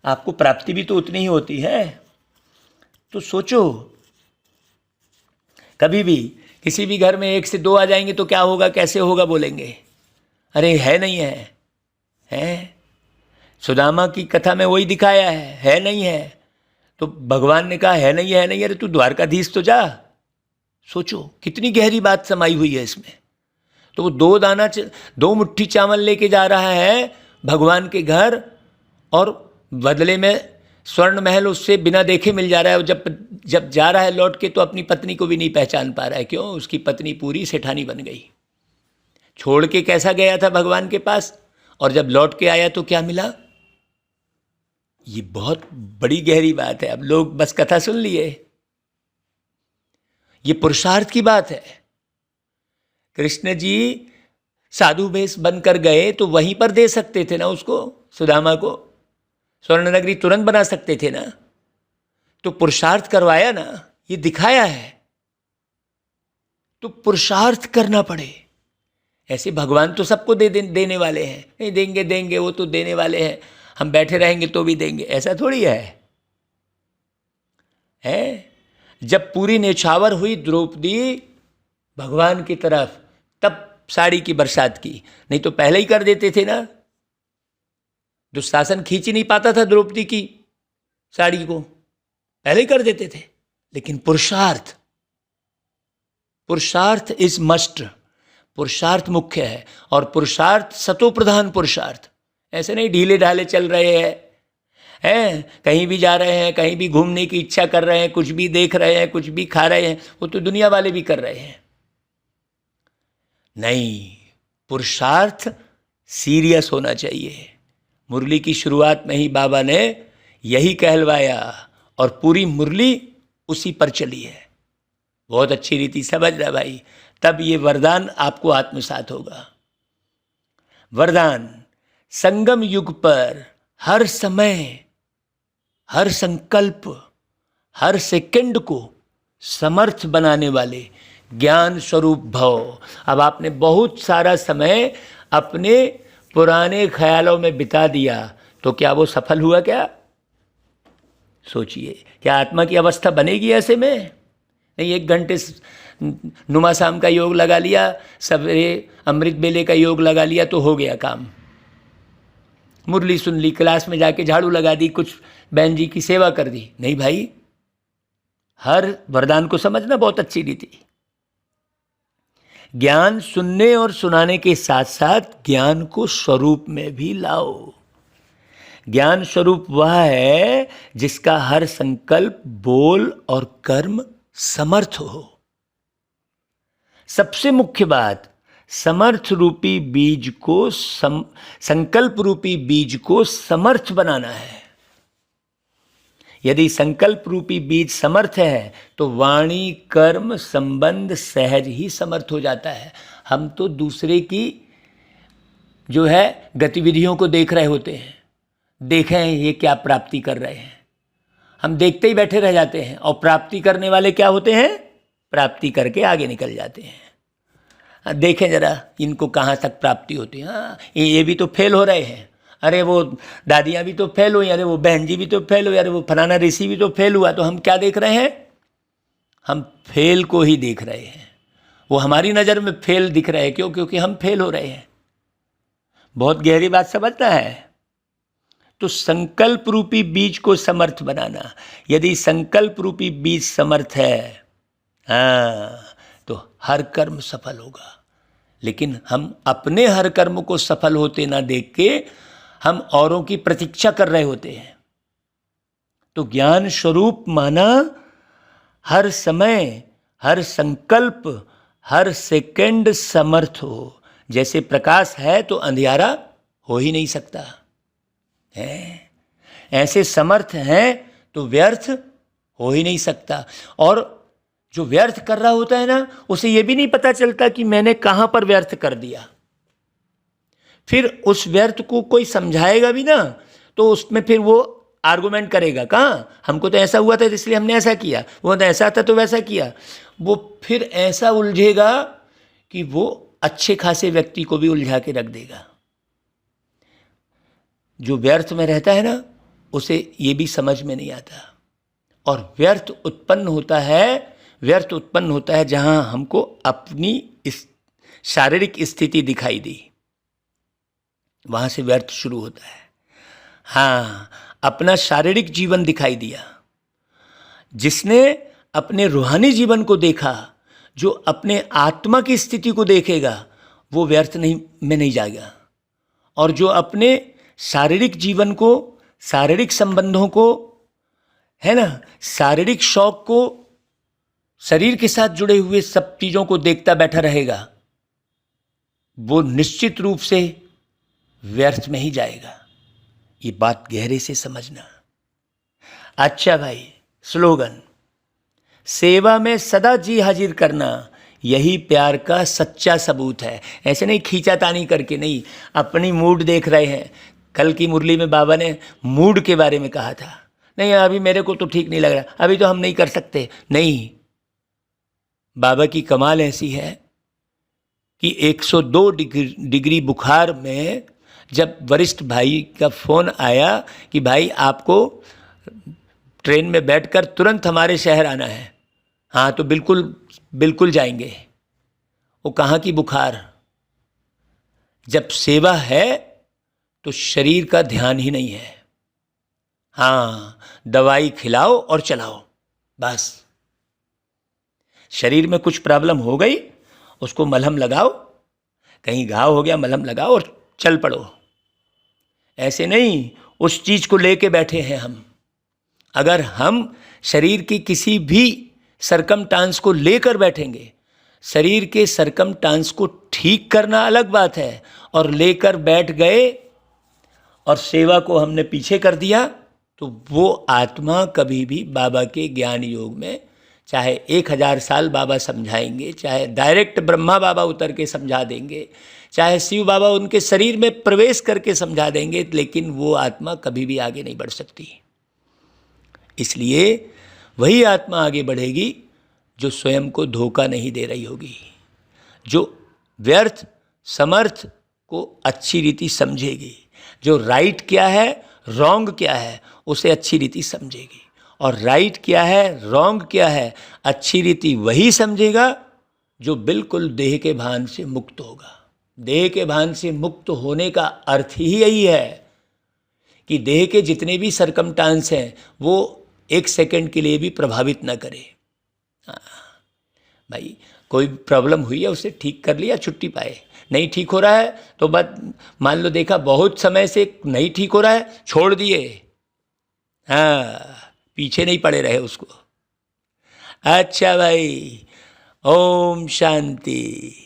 आपको प्राप्ति भी तो उतनी ही होती है। तो सोचो, कभी भी किसी भी घर में 1 से 2 आ जाएंगे तो क्या होगा, कैसे होगा बोलेंगे, अरे है नहीं है। सुदामा की कथा में वही दिखाया है नहीं है। तो भगवान ने कहा है नहीं है नहीं, अरे तू द्वारकाधीश तो जा। सोचो कितनी गहरी बात समाई हुई है इसमें। तो वो 2 मुट्ठी चावल लेके जा रहा है भगवान के घर, और बदले में स्वर्ण महल उससे बिना देखे मिल जा रहा है। और जब जा रहा है लौट के, तो अपनी पत्नी को भी नहीं पहचान पा रहा है। क्यों? उसकी पत्नी पूरी सेठानी बन गई। छोड़ के कैसा गया था भगवान के पास, और जब लौट के आया तो क्या मिला। ये बहुत बड़ी गहरी बात है। अब लोग बस कथा सुन लिए, ये पुरुषार्थ की बात है। कृष्ण जी साधु वेश बनकर गए तो वहीं पर दे सकते थे ना उसको, सुदामा को स्वर्ण नगरी तुरंत बना सकते थे ना। तो पुरुषार्थ करवाया ना, ये दिखाया है। तो पुरुषार्थ करना पड़े। ऐसे भगवान तो सबको देने वाले हैं, नहीं देंगे वो तो देने वाले हैं, हम बैठे रहेंगे तो भी देंगे, ऐसा थोड़ी है। जब पूरी न्यौछावर हुई द्रौपदी भगवान की तरफ, तब साड़ी की बरसात की, नहीं तो पहले ही कर देते थे ना। दुशासन खींच ही नहीं पाता था द्रौपदी की साड़ी को, पहले ही कर देते थे। लेकिन पुरुषार्थ इज मस्ट, पुरुषार्थ मुख्य है। और पुरुषार्थ सतो प्रधान पुरुषार्थ, ऐसे नहीं ढीले ढाले चल रहे हैं, कहीं भी जा रहे हैं, कहीं भी घूमने की इच्छा कर रहे हैं, कुछ भी देख रहे हैं, कुछ भी खा रहे हैं, वो तो दुनिया वाले भी कर रहे हैं। नहीं, पुरुषार्थ सीरियस होना चाहिए। मुरली की शुरुआत में ही बाबा ने यही कहलवाया, और पूरी मुरली उसी पर चली है। बहुत अच्छी रीति समझ रहा भाई, तब ये वरदान आपको आत्मसात होगा। वरदान संगम युग पर हर समय, हर संकल्प, हर सेकंड को समर्थ बनाने वाले ज्ञान स्वरूप भव। अब आपने बहुत सारा समय अपने पुराने ख्यालों में बिता दिया, तो क्या वो सफल हुआ? क्या सोचिए, क्या आत्मा की अवस्था बनेगी ऐसे में? नहीं, 1 घंटे नुमा शाम का योग लगा लिया, सवेरे अमृत बेले का योग लगा लिया, तो हो गया काम। मुरली सुन ली, क्लास में जाके झाड़ू लगा दी, कुछ बहन जी की सेवा कर दी। नहीं भाई, हर वरदान को समझना बहुत अच्छी रीति। ज्ञान सुनने और सुनाने के साथ साथ ज्ञान को स्वरूप में भी लाओ। ज्ञान स्वरूप वह है जिसका हर संकल्प, बोल और कर्म समर्थ हो। सबसे मुख्य बात, समर्थ रूपी बीज को संकल्प रूपी बीज को समर्थ बनाना है। यदि संकल्प रूपी बीज समर्थ है तो वाणी, कर्म, संबंध सहज ही समर्थ हो जाता है। हम तो दूसरे की जो है गतिविधियों को देख रहे होते हैं, देखें ये क्या प्राप्ति कर रहे हैं, हम देखते ही बैठे रह जाते हैं। और प्राप्ति करने वाले क्या होते हैं? प्राप्ति करके आगे निकल जाते हैं। देखें जरा इनको कहाँ तक प्राप्ति होती है। हाँ, ये भी तो फेल हो रहे हैं, अरे वो दादियाँ भी तो फेल हुई, अरे वो बहन जी भी तो फेल हुई, अरे वो फलाना ऋषि भी तो फेल हुआ। तो हम क्या देख रहे हैं? हम फेल को ही देख रहे हैं। वो हमारी नज़र में फेल दिख रहे हैं। क्यों? क्योंकि हम फेल हो रहे हैं। बहुत गहरी बात समझना है। तो संकल्प रूपी बीज को समर्थ बनाना। यदि संकल्प रूपी बीज समर्थ है, तो हर कर्म सफल होगा। लेकिन हम अपने हर कर्म को सफल होते ना देख के हम औरों की प्रतीक्षा कर रहे होते हैं। तो ज्ञान स्वरूप माना हर समय, हर संकल्प, हर सेकंड समर्थ हो। जैसे प्रकाश है तो अंधियारा हो ही नहीं सकता है, ऐसे समर्थ हैं तो व्यर्थ हो ही नहीं सकता। और जो व्यर्थ कर रहा होता है ना, उसे ये भी नहीं पता चलता कि मैंने कहाँ पर व्यर्थ कर दिया। फिर उस व्यर्थ को कोई समझाएगा भी ना, तो उसमें फिर वो आर्गुमेंट करेगा, कहाँ हमको तो ऐसा हुआ था इसलिए हमने ऐसा किया, वो तो ऐसा था तो वैसा किया। वो फिर ऐसा उलझेगा कि वो अच्छे खासे व्यक्ति को भी उलझा के रख देगा। जो व्यर्थ में रहता है ना, उसे ये भी समझ में नहीं आता। और व्यर्थ उत्पन्न होता है जहाँ हमको अपनी इस शारीरिक स्थिति दिखाई दी, वहाँ से व्यर्थ शुरू होता है। हाँ, अपना शारीरिक जीवन दिखाई दिया। जिसने अपने रूहानी जीवन को देखा, जो अपने आत्मा की स्थिति को देखेगा, वो व्यर्थ में नहीं जाएगा। और जो अपने शारीरिक जीवन को, शारीरिक संबंधों को, है ना, शारीरिक शौक को, शरीर के साथ जुड़े हुए सब चीज़ों को देखता बैठा रहेगा, वो निश्चित रूप से व्यर्थ में ही जाएगा। ये बात गहरे से समझना। अच्छा भाई, स्लोगन, सेवा में सदा जी हाजिर करना, यही प्यार का सच्चा सबूत है। ऐसे नहीं खींचातानी करके नहीं, अपनी मूड देख रहे हैं। कल की मुरली में बाबा ने मूड के बारे में कहा था, नहीं अभी मेरे को तो ठीक नहीं लग रहा, अभी तो हम नहीं कर सकते। नहीं, बाबा की कमाल ऐसी है कि 102 डिग्री बुखार में जब वरिष्ठ भाई का फ़ोन आया कि भाई आपको ट्रेन में बैठकर तुरंत हमारे शहर आना है, हाँ तो बिल्कुल बिल्कुल जाएंगे। वो कहाँ की बुखार, जब सेवा है तो शरीर का ध्यान ही नहीं है। हाँ, दवाई खिलाओ और चलाओ, बस। शरीर में कुछ प्रॉब्लम हो गई, उसको मलहम लगाओ, कहीं घाव हो गया मलहम लगाओ और चल पड़ो। ऐसे नहीं उस चीज़ को लेके बैठे हैं हम। अगर हम शरीर की किसी भी सरकमटांस को लेकर बैठेंगे, शरीर के सरकमटांस को ठीक करना अलग बात है, और लेकर बैठ गए और सेवा को हमने पीछे कर दिया, तो वो आत्मा कभी भी बाबा के ज्ञान योग में, चाहे 1000 साल बाबा समझाएंगे, चाहे डायरेक्ट ब्रह्मा बाबा उतर के समझा देंगे, चाहे शिव बाबा उनके शरीर में प्रवेश करके समझा देंगे, लेकिन वो आत्मा कभी भी आगे नहीं बढ़ सकती। इसलिए वही आत्मा आगे बढ़ेगी जो स्वयं को धोखा नहीं दे रही होगी, जो व्यर्थ समर्थ को अच्छी रीति समझेगी, जो राइट क्या है रॉन्ग क्या है उसे अच्छी रीति समझेगी, और राइट क्या है रॉन्ग क्या है अच्छी रीति वही समझेगा जो बिल्कुल देह के भान से मुक्त होगा। देह के भान से मुक्त होने का अर्थ ही यही है कि देह के जितने भी सरकमटांस हैं वो 1 सेकंड के लिए भी प्रभावित ना करे। हाँ भाई, कोई प्रॉब्लम हुई है उसे ठीक कर लिया, छुट्टी पाए। नहीं ठीक हो रहा है तो बस मान लो देखा बहुत समय से नहीं ठीक हो रहा है, छोड़ दिए, हाँ पीछे नहीं पड़े रहे उसको। अच्छा भाई, ओम शांति।